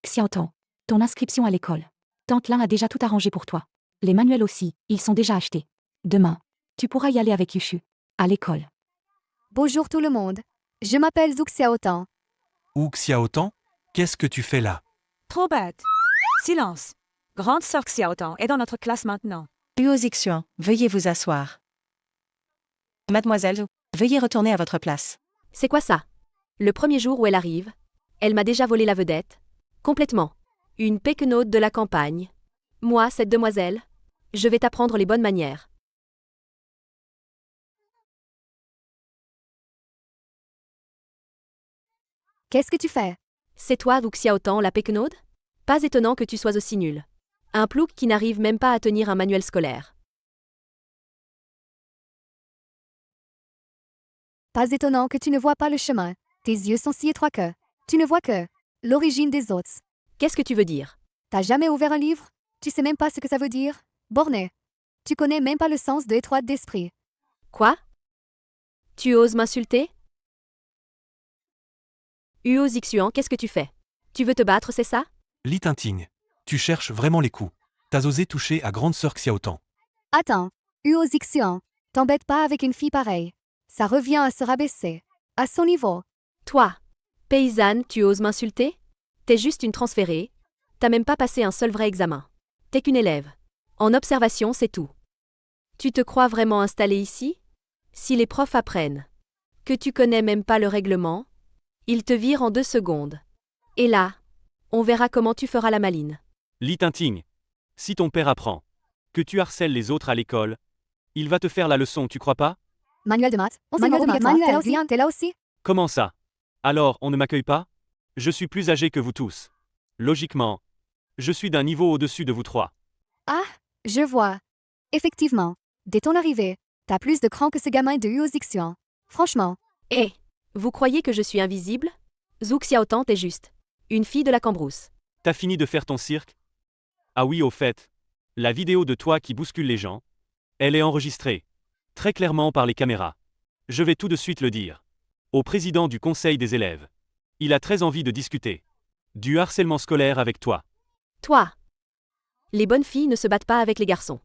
[SPEAKER 9] Xiaotan, ton inscription à l'école. Tante Lin a déjà tout arrangé pour toi. Les manuels aussi, ils sont déjà achetés. Demain, tu pourras y aller avec Yushu. À l'école.
[SPEAKER 3] Bonjour tout le monde. Je m'appelle Zhu Xiaotan.
[SPEAKER 4] Ou Xiaotan, qu'est-ce que tu fais là?
[SPEAKER 2] Trop bête. Silence. Grande sœur Xiaotan est dans notre classe maintenant.
[SPEAKER 12] Huo Zixuan, veuillez vous asseoir. Mademoiselle Zhu, veuillez retourner à votre place.
[SPEAKER 5] C'est quoi ça? Le premier jour où elle arrive, elle m'a déjà volé la vedette. Complètement. Une péquenaude de la campagne. Moi, cette demoiselle, je vais t'apprendre les bonnes manières.
[SPEAKER 3] Qu'est-ce que tu fais?
[SPEAKER 5] C'est toi, Wu Xiaotan, la péquenaude? Pas étonnant que tu sois aussi nul. Un plouc qui n'arrive même pas à tenir un manuel scolaire.
[SPEAKER 3] Pas étonnant que tu ne vois pas le chemin. Tes yeux sont si étroits que tu ne vois que l'origine des autres.
[SPEAKER 5] Qu'est-ce que tu veux dire?
[SPEAKER 3] T'as jamais ouvert un livre? Tu sais même pas ce que ça veut dire? Borné. Tu connais même pas le sens de étroite d'esprit.
[SPEAKER 5] Quoi? Tu oses m'insulter? Huo Zixuan, qu'est-ce que tu fais? Tu veux te battre, c'est ça?
[SPEAKER 4] Li Tinting, tu cherches vraiment les coups. T'as osé toucher à grande sœur Xiaotan.
[SPEAKER 3] Attends, Huo Zixuan, t'embête pas avec une fille pareille. Ça revient à se rabaisser. À son niveau.
[SPEAKER 5] Toi, paysanne, tu oses m'insulter? T'es juste une transférée. T'as même pas passé un seul vrai examen. T'es qu'une élève. En observation, c'est tout. Tu te crois vraiment installée ici? Si les profs apprennent que tu connais même pas le règlement, ils te virent en 2 secondes. Et là, on verra comment tu feras la maline.
[SPEAKER 1] Li Tinting, si ton père apprend que tu harcèles les autres à l'école, il va te faire la leçon, tu crois pas?
[SPEAKER 3] Manuel de maths. Manuel, t'es là aussi?
[SPEAKER 1] Comment ça? Alors, on ne m'accueille pas? Je suis plus âgé que vous tous. Logiquement, je suis d'un niveau au-dessus de vous 3.
[SPEAKER 3] Ah, je vois. Effectivement, dès ton arrivée, t'as plus de cran que ce gamin de Huo Zixuan. Franchement.
[SPEAKER 5] Hé, vous croyez que je suis invisible? Zhu Xiaotan, t'es juste une fille de la cambrousse.
[SPEAKER 1] T'as fini de faire ton cirque? Ah oui, au fait, la vidéo de toi qui bouscule les gens, elle est enregistrée. Très clairement par les caméras. Je vais tout de suite le dire. Au président du conseil des élèves. Il a très envie de discuter du harcèlement scolaire avec toi.
[SPEAKER 5] Toi, les bonnes filles ne se battent pas avec les garçons.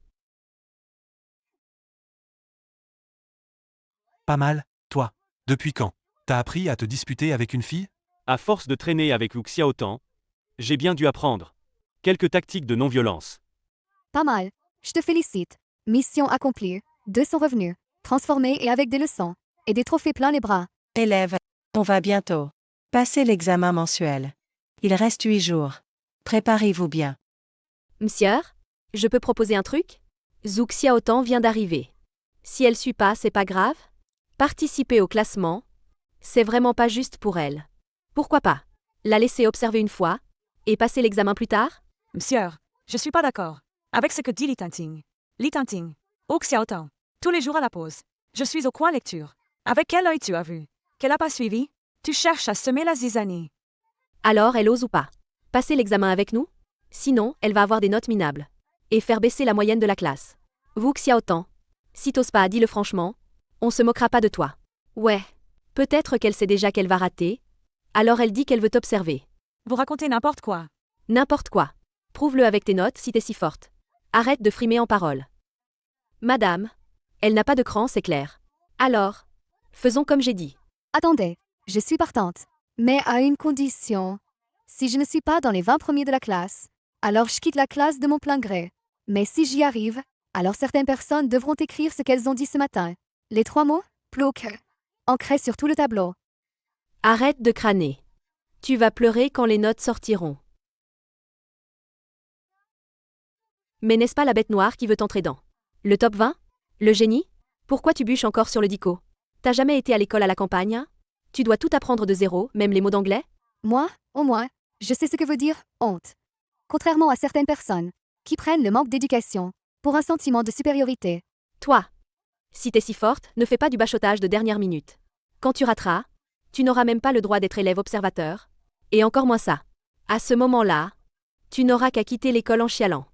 [SPEAKER 4] Pas mal, toi. Depuis quand? T'as appris à te disputer avec une fille?
[SPEAKER 1] À force de traîner avec Wu Xiaotan, j'ai bien dû apprendre quelques tactiques de non-violence.
[SPEAKER 3] Pas mal. Je te félicite. Mission accomplie. 200 revenus. Transformés et avec des leçons. Et des trophées plein les bras.
[SPEAKER 12] Élèves, on va bientôt passer l'examen mensuel. Il reste 8 jours. Préparez-vous bien.
[SPEAKER 5] Monsieur, je peux proposer un truc? Zhu Xiaotan vient d'arriver. Si elle suit pas, c'est pas grave. Participer au classement, c'est vraiment pas juste pour elle. Pourquoi pas la laisser observer une fois et passer l'examen plus tard?
[SPEAKER 2] Monsieur, je suis pas d'accord avec ce que dit Li Tinting. Li Tinting, Wu Xiaotan, tous les jours à la pause. Je suis au coin lecture. Avec quel œil tu as vu? Qu'elle a pas suivi? Tu cherches à semer la zizanie.
[SPEAKER 5] Alors elle ose ou pas passer l'examen avec nous? Sinon, elle va avoir des notes minables. Et faire baisser la moyenne de la classe. Wu Xiaotan, si t'oses pas, dis-le franchement, on se moquera pas de toi. Ouais, peut-être qu'elle sait déjà qu'elle va rater, alors elle dit qu'elle veut t'observer.
[SPEAKER 2] Vous racontez n'importe quoi.
[SPEAKER 5] N'importe quoi. Prouve-le avec tes notes si t'es si forte. Arrête de frimer en paroles. Madame, elle n'a pas de cran, c'est clair. Alors, faisons comme j'ai dit.
[SPEAKER 3] Attendez, je suis partante. Mais à une condition. Si je ne suis pas dans les 20 premiers de la classe, alors je quitte la classe de mon plein gré. Mais si j'y arrive, alors certaines personnes devront écrire ce qu'elles ont dit ce matin. Les 3 mots, plouc, ancrés sur tout le tableau.
[SPEAKER 5] Arrête de crâner. Tu vas pleurer quand les notes sortiront. Mais n'est-ce pas la bête noire qui veut t'entrer dans le top 20? Le génie? Pourquoi tu bûches encore sur le dico? T'as jamais été à l'école à la campagne, hein? Tu dois tout apprendre de zéro, même les mots d'anglais?
[SPEAKER 3] Moi, au moins, je sais ce que veut dire honte. Contrairement à certaines personnes qui prennent le manque d'éducation pour un sentiment de supériorité.
[SPEAKER 5] Toi, si t'es si forte, ne fais pas du bachotage de dernière minute. Quand tu rateras, tu n'auras même pas le droit d'être élève observateur. Et encore moins ça. À ce moment-là, Tu n'auras qu'à quitter l'école en chialant.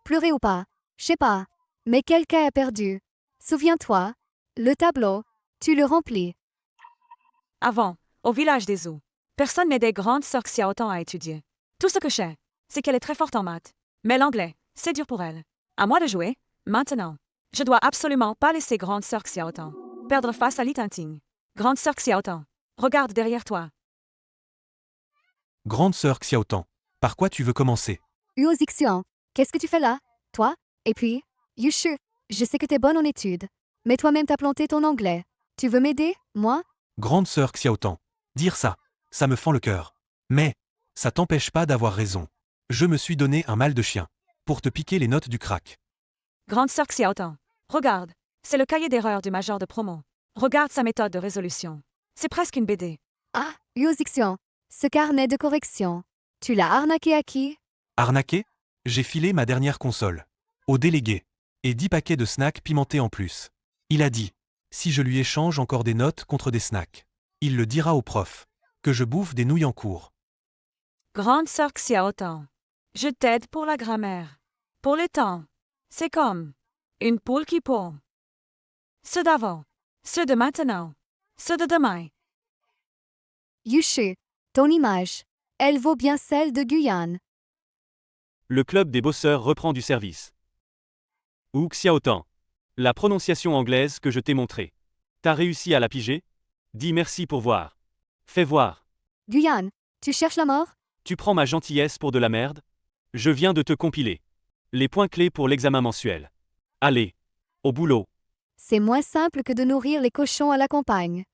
[SPEAKER 3] Pleurer ou pas, je sais pas. Mais quelqu'un a perdu. Souviens-toi, le tableau, tu le remplis.
[SPEAKER 2] Avant, au village des eaux, personne n'aidait grande sœur Xiaotan à étudier. Tout ce que je sais, c'est qu'elle est très forte en maths. Mais l'anglais, c'est dur pour elle. À moi de jouer, maintenant. Je dois absolument pas laisser grande sœur Xiaotan perdre face à Li Tinting. Grande sœur Xiaotan, regarde derrière toi.
[SPEAKER 4] Grande sœur Xiaotan, par quoi tu veux commencer?
[SPEAKER 3] Huo Zixian, qu'est-ce que tu fais là, toi? Et puis, Yushu, je sais que t'es bonne en études. Mais toi-même t'as planté ton anglais. Tu veux m'aider, moi?
[SPEAKER 4] Grande sœur Xiaotan, dire ça me fend le cœur. Mais, ça t'empêche pas d'avoir raison. Je me suis donné un mal de chien. Pour te piquer les notes du crack.
[SPEAKER 2] Grande sœur Xiaotan, regarde, c'est le cahier d'erreur du major de promo. Regarde sa méthode de résolution. C'est presque une BD.
[SPEAKER 3] Ah, Huo Zixian, ce carnet de correction. Tu l'as arnaqué à qui?
[SPEAKER 4] Arnaqué? J'ai filé ma dernière console. Au délégué. Et 10 paquets de snacks pimentés en plus. Il a dit, si je lui échange encore des notes contre des snacks. Il le dira au prof. Que je bouffe des nouilles en cours.
[SPEAKER 2] Grande sœur Xiaotan, je t'aide pour la grammaire. Pour les temps, c'est comme une poule qui pond. Ceux d'avant, ceux de maintenant, ceux de demain.
[SPEAKER 3] Yushu, ton image, elle vaut bien celle de Guyane.
[SPEAKER 1] Le club des bosseurs reprend du service. Ou Xiaotan. La prononciation anglaise que je t'ai montrée. T'as réussi à la piger? Dis merci pour voir. Fais voir.
[SPEAKER 3] Guyane, tu cherches la mort?
[SPEAKER 1] Tu prends ma gentillesse pour de la merde? Je viens de te compiler. Les points clés pour l'examen mensuel. Allez. Au boulot.
[SPEAKER 3] C'est moins simple que de nourrir les cochons à la campagne.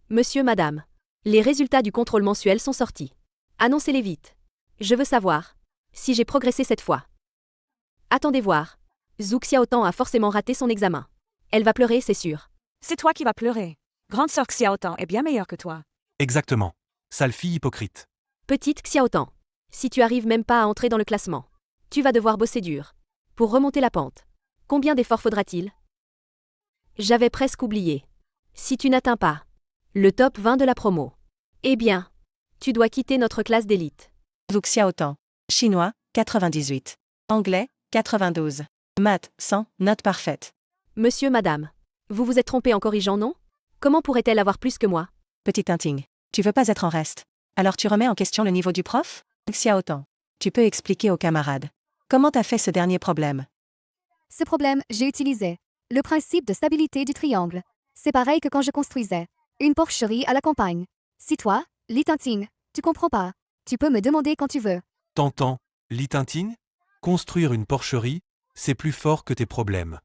[SPEAKER 5] Monsieur, madame. Les résultats du contrôle mensuel sont sortis. Annoncez-les vite. Je veux savoir si j'ai progressé cette fois. Attendez voir. Zhu Xiaotan a forcément raté son examen. Elle va pleurer, c'est sûr.
[SPEAKER 2] C'est toi qui vas pleurer. Grande sœur Xiaotan est bien meilleure que toi.
[SPEAKER 4] Exactement. Sale fille hypocrite.
[SPEAKER 5] Petite Xiaotan. Si tu arrives même pas à entrer dans le classement, tu vas devoir bosser dur. Pour remonter la pente. Combien d'efforts faudra-t-il? J'avais presque oublié. Si tu n'atteins pas le top 20 de la promo, eh bien, tu dois quitter notre classe d'élite.
[SPEAKER 12] Zhu Xiaotan. Chinois, 98. Anglais, 92. Maths, 100, note parfaite.
[SPEAKER 5] Monsieur, madame, vous vous êtes trompé en corrigeant, non? Comment pourrait-elle avoir plus que moi?
[SPEAKER 12] Petit Tinting. Tu veux pas être en reste. Alors tu remets en question le niveau du prof? Xiaotan. Tu peux expliquer aux camarades. Comment t'as fait ce dernier problème?
[SPEAKER 3] Ce problème, j'ai utilisé le principe de stabilité du triangle. C'est pareil que quand je construisais une porcherie à la campagne. Si toi, Li Tinting, tu comprends pas, tu peux me demander quand tu veux.
[SPEAKER 4] T'entends, Li Tinting? Construire une porcherie, c'est plus fort que tes problèmes.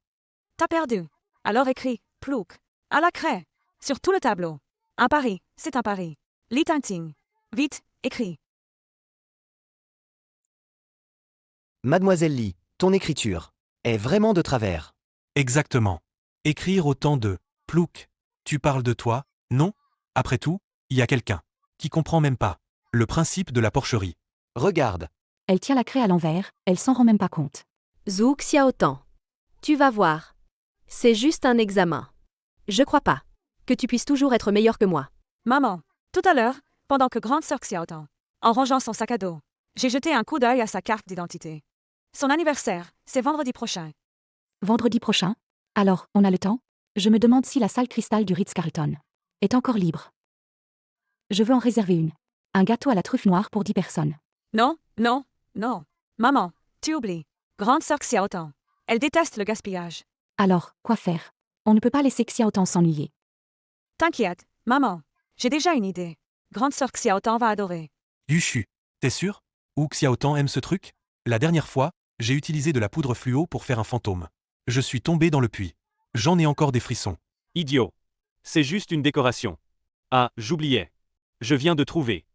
[SPEAKER 2] T'as perdu. Alors écris, plouc, à la craie, sur tout le tableau. Un pari, c'est un pari. Li Tinting. Vite, écris.
[SPEAKER 7] Mademoiselle Li, ton écriture est vraiment de travers.
[SPEAKER 4] Exactement. Écrire autant de plouc. Tu parles de toi, non? Après tout, il y a quelqu'un qui comprend même pas le principe de la porcherie.
[SPEAKER 7] Regarde.
[SPEAKER 9] Elle tient la craie à l'envers, elle s'en rend même pas compte.
[SPEAKER 5] Zhu Xiaotan. Tu vas voir. C'est juste un examen. Je crois pas que tu puisses toujours être meilleur que moi.
[SPEAKER 2] Maman, tout à l'heure, pendant que grande sœur Xiaotan, en rangeant son sac à dos, j'ai jeté un coup d'œil à sa carte d'identité. Son anniversaire, c'est vendredi prochain.
[SPEAKER 9] Vendredi prochain? Alors, on a le temps? Je me demande si la salle cristal du Ritz-Carlton est encore libre. Je veux en réserver une. Un gâteau à la truffe noire pour 10 personnes.
[SPEAKER 2] Non, non, non. Maman, tu oublies. Grande sœur Xiaotan. Elle déteste le gaspillage.
[SPEAKER 9] Alors, quoi faire? On ne peut pas laisser Xiaotan s'ennuyer.
[SPEAKER 2] T'inquiète, maman. J'ai déjà une idée. Grande sœur Xiaotan va adorer.
[SPEAKER 4] Yushu, t'es sûr? Ou Xiaotan aime ce truc? La dernière fois, j'ai utilisé de la poudre fluo pour faire un fantôme. Je suis tombé dans le puits. J'en ai encore des frissons.
[SPEAKER 1] Idiot. C'est juste une décoration. Ah, j'oubliais. Je viens de trouver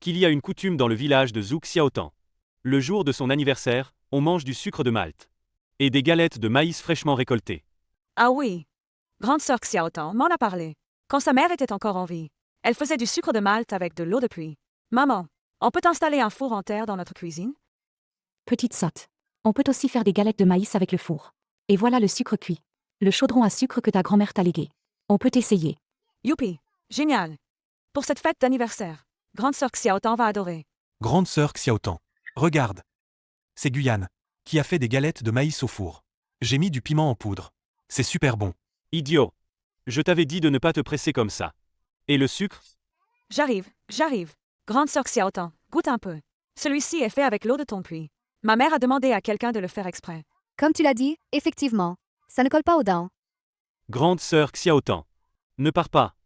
[SPEAKER 1] qu'il y a une coutume dans le village de Zhu Xiaotan. Le jour de son anniversaire, on mange du sucre de Malte et des galettes de maïs fraîchement récoltées.
[SPEAKER 2] Ah oui. Grande sœur Xiaotan m'en a parlé. Quand sa mère était encore en vie, elle faisait du sucre de Malte avec de l'eau de pluie. Maman, on peut installer un four en terre dans notre cuisine?
[SPEAKER 9] Petite sotte. On peut aussi faire des galettes de maïs avec le four. Et voilà le sucre cuit. Le chaudron à sucre que ta grand-mère t'a légué. On peut essayer.
[SPEAKER 2] Youpi, génial. Pour cette fête d'anniversaire, Grande sœur Xiaotan va adorer.
[SPEAKER 4] Grande sœur Xiaotan. Regarde. C'est Guyane, qui a fait des galettes de maïs au four. J'ai mis du piment en poudre. C'est super bon.
[SPEAKER 1] Idiot. Je t'avais dit de ne pas te presser comme ça. Et le sucre?
[SPEAKER 2] J'arrive. Grande sœur Xiaotan, goûte un peu. Celui-ci est fait avec l'eau de ton puits. Ma mère a demandé à quelqu'un de le faire exprès.
[SPEAKER 3] Comme tu l'as dit, effectivement. Ça ne colle pas aux dents.
[SPEAKER 1] Grande sœur Xiaotan. Ne pars pas.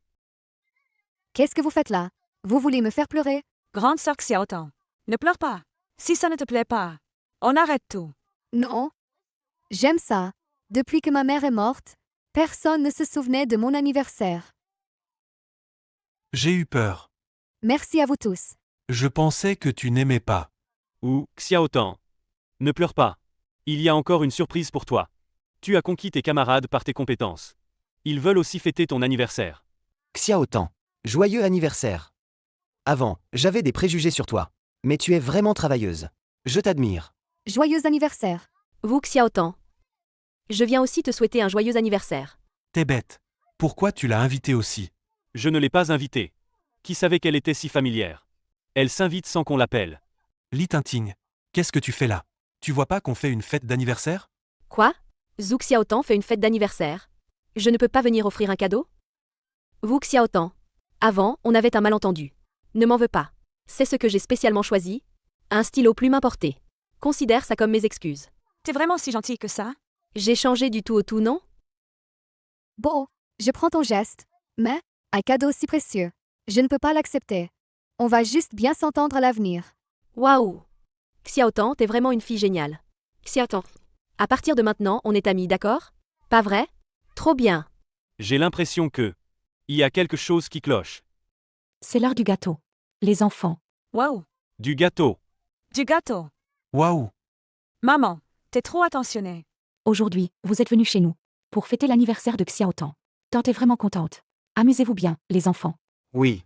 [SPEAKER 3] Qu'est-ce que vous faites là? Vous voulez me faire pleurer?
[SPEAKER 2] Grande sœur Xiaotan, ne pleure pas. Si ça ne te plaît pas, on arrête tout.
[SPEAKER 3] Non. J'aime ça. Depuis que ma mère est morte, personne ne se souvenait de mon anniversaire.
[SPEAKER 4] J'ai eu peur.
[SPEAKER 3] Merci à vous tous.
[SPEAKER 4] Je pensais que tu n'aimais pas.
[SPEAKER 1] Ou, Xiaotan. Ne pleure pas. Il y a encore une surprise pour toi. Tu as conquis tes camarades par tes compétences. Ils veulent aussi fêter ton anniversaire.
[SPEAKER 7] Xiaotan. Joyeux anniversaire. Avant, j'avais des préjugés sur toi. Mais tu es vraiment travailleuse. Je t'admire.
[SPEAKER 3] Joyeux anniversaire.
[SPEAKER 5] Vous, Xiaotan. Je viens aussi te souhaiter un joyeux anniversaire.
[SPEAKER 4] T'es bête. Pourquoi tu l'as invitée aussi?
[SPEAKER 1] Je ne l'ai pas invitée. Qui savait qu'elle était si familière? Elle s'invite sans qu'on l'appelle.
[SPEAKER 4] Li Tinting. Qu'est-ce que tu fais là? Tu vois pas qu'on fait une fête d'anniversaire?
[SPEAKER 5] Quoi? Zhu Xiaotan fait une fête d'anniversaire. Je ne peux pas venir offrir un cadeau? Vous, Xiaotan. Avant, on avait un malentendu. Ne m'en veux pas. C'est ce que j'ai spécialement choisi. Un stylo plume importé. Considère ça comme mes excuses.
[SPEAKER 2] T'es vraiment si gentil que ça?
[SPEAKER 5] J'ai changé du tout au tout, non?
[SPEAKER 3] Bon, je prends ton geste. Mais, un cadeau si précieux. Je ne peux pas l'accepter. On va juste bien s'entendre à l'avenir.
[SPEAKER 5] Waouh! Xiaotan, t'es vraiment une fille géniale. Xiaotan. À partir de maintenant, on est amis, d'accord? Pas vrai? Trop bien.
[SPEAKER 1] J'ai l'impression que... il y a quelque chose qui cloche.
[SPEAKER 9] C'est l'heure du gâteau. Les enfants.
[SPEAKER 2] Wow.
[SPEAKER 1] Du gâteau.
[SPEAKER 2] Du gâteau.
[SPEAKER 4] Waouh!
[SPEAKER 2] Maman, t'es trop attentionnée.
[SPEAKER 9] Aujourd'hui, vous êtes venus chez nous. Pour fêter l'anniversaire de Xiaotan. Tante est vraiment contente. Amusez-vous bien, les enfants.
[SPEAKER 7] Oui.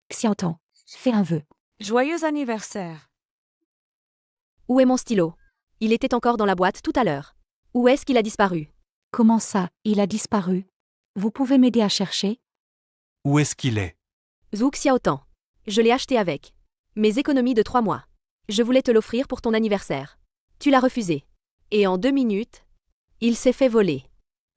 [SPEAKER 9] Xiaotan, fais un vœu.
[SPEAKER 2] Joyeux anniversaire.
[SPEAKER 5] Où est mon stylo? Il était encore dans la boîte tout à l'heure. Où est-ce qu'il a disparu?
[SPEAKER 9] Comment ça, il a disparu? Vous pouvez m'aider à chercher?
[SPEAKER 4] Où est-ce qu'il est?
[SPEAKER 5] Zhu Xiaotan. Je l'ai acheté avec mes économies de 3 mois. Je voulais te l'offrir pour ton anniversaire. Tu l'as refusé. Et en 2 minutes, il s'est fait voler.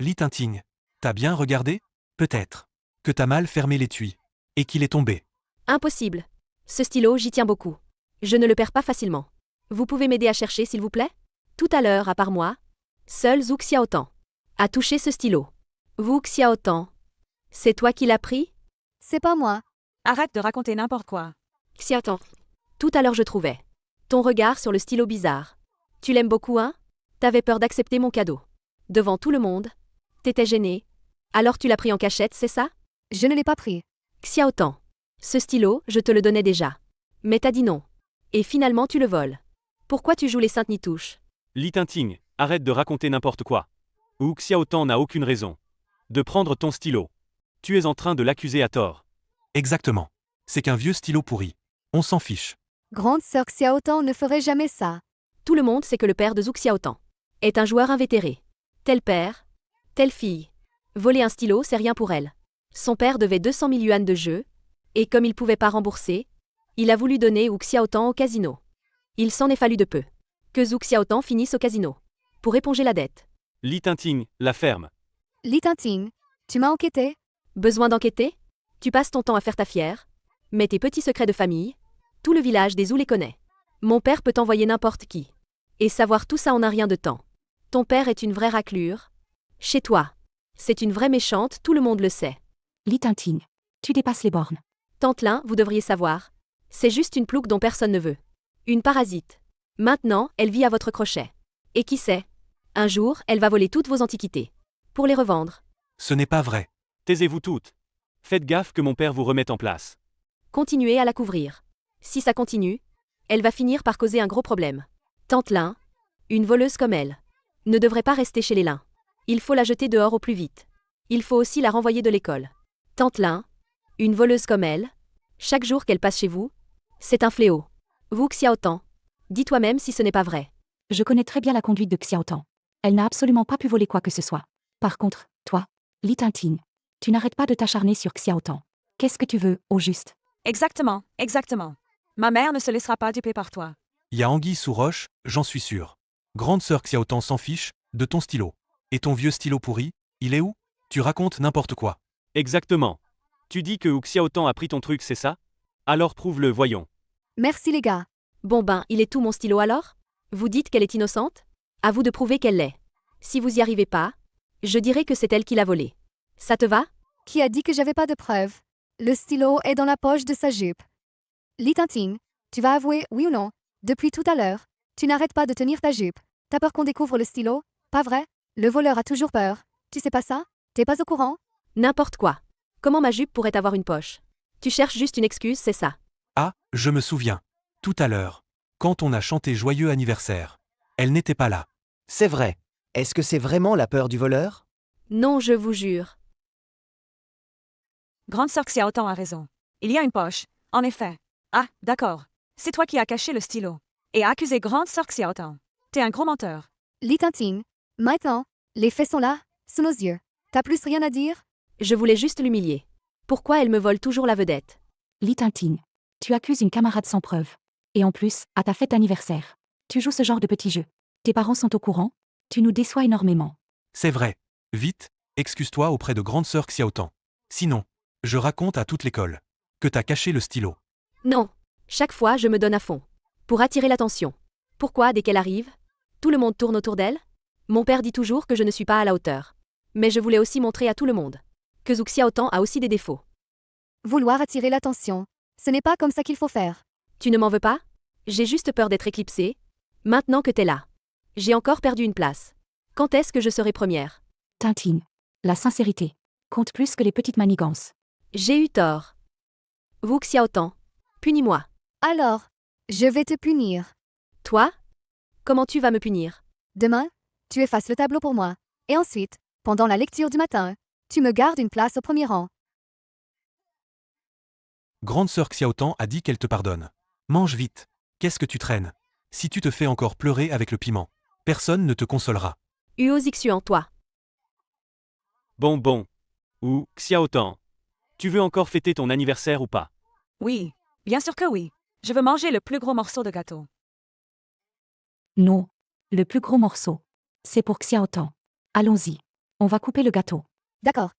[SPEAKER 4] Li Tinting. T'as bien regardé? Peut-être. Que t'as mal fermé l'étui. Et qu'il est tombé.
[SPEAKER 5] Impossible. Ce stylo, j'y tiens beaucoup. Je ne le perds pas facilement. Vous pouvez m'aider à chercher, s'il vous plaît? Tout à l'heure, à part moi, seul Zhu Xiaotan a touché ce stylo. Vous, Xiaotan, c'est toi qui l'as pris?
[SPEAKER 3] C'est pas moi.
[SPEAKER 2] Arrête de raconter n'importe quoi.
[SPEAKER 5] Xiaotan. Tout à l'heure, je trouvais ton regard sur le stylo bizarre. Tu l'aimes beaucoup, hein? T'avais peur d'accepter mon cadeau. Devant tout le monde. T'étais gêné. Alors tu l'as pris en cachette, c'est ça?
[SPEAKER 3] Je ne l'ai pas pris.
[SPEAKER 5] Xiaotan. Ce stylo, je te le donnais déjà. Mais t'as dit non. Et finalement tu le voles. Pourquoi tu joues les saintes nitouches?
[SPEAKER 1] Li Tinting, arrête de raconter n'importe quoi. Ou Xiaotan n'a aucune raison de prendre ton stylo. Tu es en train de l'accuser à tort.
[SPEAKER 4] Exactement. C'est qu'un vieux stylo pourri. On s'en fiche.
[SPEAKER 3] Grande sœur Xiaotan ne ferait jamais ça.
[SPEAKER 5] Tout le monde sait que le père de Zhu Xiaotan est un joueur invétéré. Tel père, telle fille. Voler un stylo, c'est rien pour elle. Son père devait 200 000 yuan de jeu, et comme il pouvait pas rembourser, il a voulu donner Zhu Xiaotan au casino. Il s'en est fallu de peu que Zhu Xiaotan finisse au casino pour éponger la dette.
[SPEAKER 1] Li Tinting, la ferme.
[SPEAKER 3] Li Tinting, tu m'as enquêté?
[SPEAKER 5] Besoin d'enquêter? Tu passes ton temps à faire ta fière, mais tes petits secrets de famille, tout le village des Zhu les connaît. Mon père peut envoyer n'importe qui. Et savoir tout ça en a rien de temps. Ton père est une vraie raclure. Chez toi, c'est une vraie méchante, tout le monde le sait.
[SPEAKER 9] Li Tinting, tu dépasses les bornes.
[SPEAKER 5] Tante Lin, vous devriez savoir. C'est juste une plouque dont personne ne veut. Une parasite. Maintenant, elle vit à votre crochet. Et qui sait? Un jour, elle va voler toutes vos antiquités. Pour les revendre.
[SPEAKER 4] Ce n'est pas vrai.
[SPEAKER 1] Taisez-vous toutes. Faites gaffe que mon père vous remette en place.
[SPEAKER 5] Continuez à la couvrir. Si ça continue, elle va finir par causer un gros problème. Tante Lin, une voleuse comme elle, ne devrait pas rester chez les Lin. Il faut la jeter dehors au plus vite. Il faut aussi la renvoyer de l'école. Tante Lin, une voleuse comme elle, chaque jour qu'elle passe chez vous, c'est un fléau. Vous, Xiaotan, dis toi-même si ce n'est pas vrai.
[SPEAKER 9] Je connais très bien la conduite de Xiaotan. Elle n'a absolument pas pu voler quoi que ce soit. Par contre, toi, Li Tinting, tu n'arrêtes pas de t'acharner sur Xiaotan. Qu'est-ce que tu veux, au juste?
[SPEAKER 2] Exactement, exactement. Ma mère ne se laissera pas duper par toi.
[SPEAKER 4] Y a anguille sous roche, j'en suis sûr. Grande sœur Xiaotan s'en fiche, de ton stylo. Et ton vieux stylo pourri, il est où? Tu racontes n'importe quoi.
[SPEAKER 1] Exactement. Tu dis que Hu Xiaotan a pris ton truc, c'est ça? Alors prouve-le, voyons.
[SPEAKER 3] Merci les gars.
[SPEAKER 5] Bon ben, il est tout mon stylo alors? Vous dites qu'elle est innocente? À vous de prouver qu'elle l'est. Si vous y arrivez pas, je dirai que c'est elle qui l'a volé. Ça te va?
[SPEAKER 3] Qui a dit que j'avais pas de preuves? Le stylo est dans la poche de sa jupe. Li Tinting, tu vas avouer, oui ou non? Depuis tout à l'heure, tu n'arrêtes pas de tenir ta jupe. T'as peur qu'on découvre le stylo? Pas vrai? Le voleur a toujours peur. Tu sais pas ça? T'es pas au courant?
[SPEAKER 5] N'importe quoi. Comment ma jupe pourrait avoir une poche? Tu cherches juste une excuse, c'est ça.
[SPEAKER 4] Ah, je me souviens. Tout à l'heure. Quand on a chanté joyeux anniversaire. Elle n'était pas là.
[SPEAKER 7] C'est vrai. Est-ce que c'est vraiment la peur du voleur?
[SPEAKER 5] Non, je vous jure.
[SPEAKER 2] Grande sœur Xiaotan a raison. Il y a une poche, en effet. Ah, d'accord. C'est toi qui as caché le stylo. Et accusé grande sœur Xiaotan. T'es un gros menteur.
[SPEAKER 3] Li Tinting, maintenant, les faits sont là, sous nos yeux. T'as plus rien à dire?
[SPEAKER 5] Je voulais juste l'humilier. Pourquoi elle me vole toujours la vedette?
[SPEAKER 9] Li Tinting. Tu accuses une camarade sans preuve. Et en plus, à ta fête d'anniversaire. Tu joues ce genre de petit jeu. Tes parents sont au courant? Tu nous déçois énormément.
[SPEAKER 4] C'est vrai. Vite, excuse-toi auprès de grande sœur Xiaotan. Sinon, je raconte à toute l'école que t'as caché le stylo.
[SPEAKER 5] Non. Chaque fois, je me donne à fond. Pour attirer l'attention. Pourquoi, dès qu'elle arrive, tout le monde tourne autour d'elle? Mon père dit toujours que je ne suis pas à la hauteur. Mais je voulais aussi montrer à tout le monde que Zhu Xiaotan a aussi des défauts.
[SPEAKER 3] Vouloir attirer l'attention. Ce n'est pas comme ça qu'il faut faire.
[SPEAKER 5] Tu ne m'en veux pas? J'ai juste peur d'être éclipsée. Maintenant que t'es là. J'ai encore perdu une place. Quand est-ce que je serai première?
[SPEAKER 9] Tinting. La sincérité compte plus que les petites manigances.
[SPEAKER 5] J'ai eu tort. Wu Xiaotan, punis-moi.
[SPEAKER 3] Alors, je vais te punir.
[SPEAKER 5] Toi? Comment tu vas me punir?
[SPEAKER 3] Demain, tu effaces le tableau pour moi. Et ensuite, pendant la lecture du matin, tu me gardes une place au premier rang.
[SPEAKER 4] Grande sœur Xiaotan a dit qu'elle te pardonne. Mange vite. Qu'est-ce que tu traînes? Si tu te fais encore pleurer avec le piment, personne ne te consolera.
[SPEAKER 5] Huo Zixuan, toi.
[SPEAKER 1] Bon. Hu Xiaotan. Tu veux encore fêter ton anniversaire ou pas?
[SPEAKER 2] Oui, bien sûr que oui. Je veux manger le plus gros morceau de gâteau.
[SPEAKER 9] Non. Le plus gros morceau. C'est pour Xiaotan. Allons-y. On va couper le gâteau.
[SPEAKER 3] D'accord,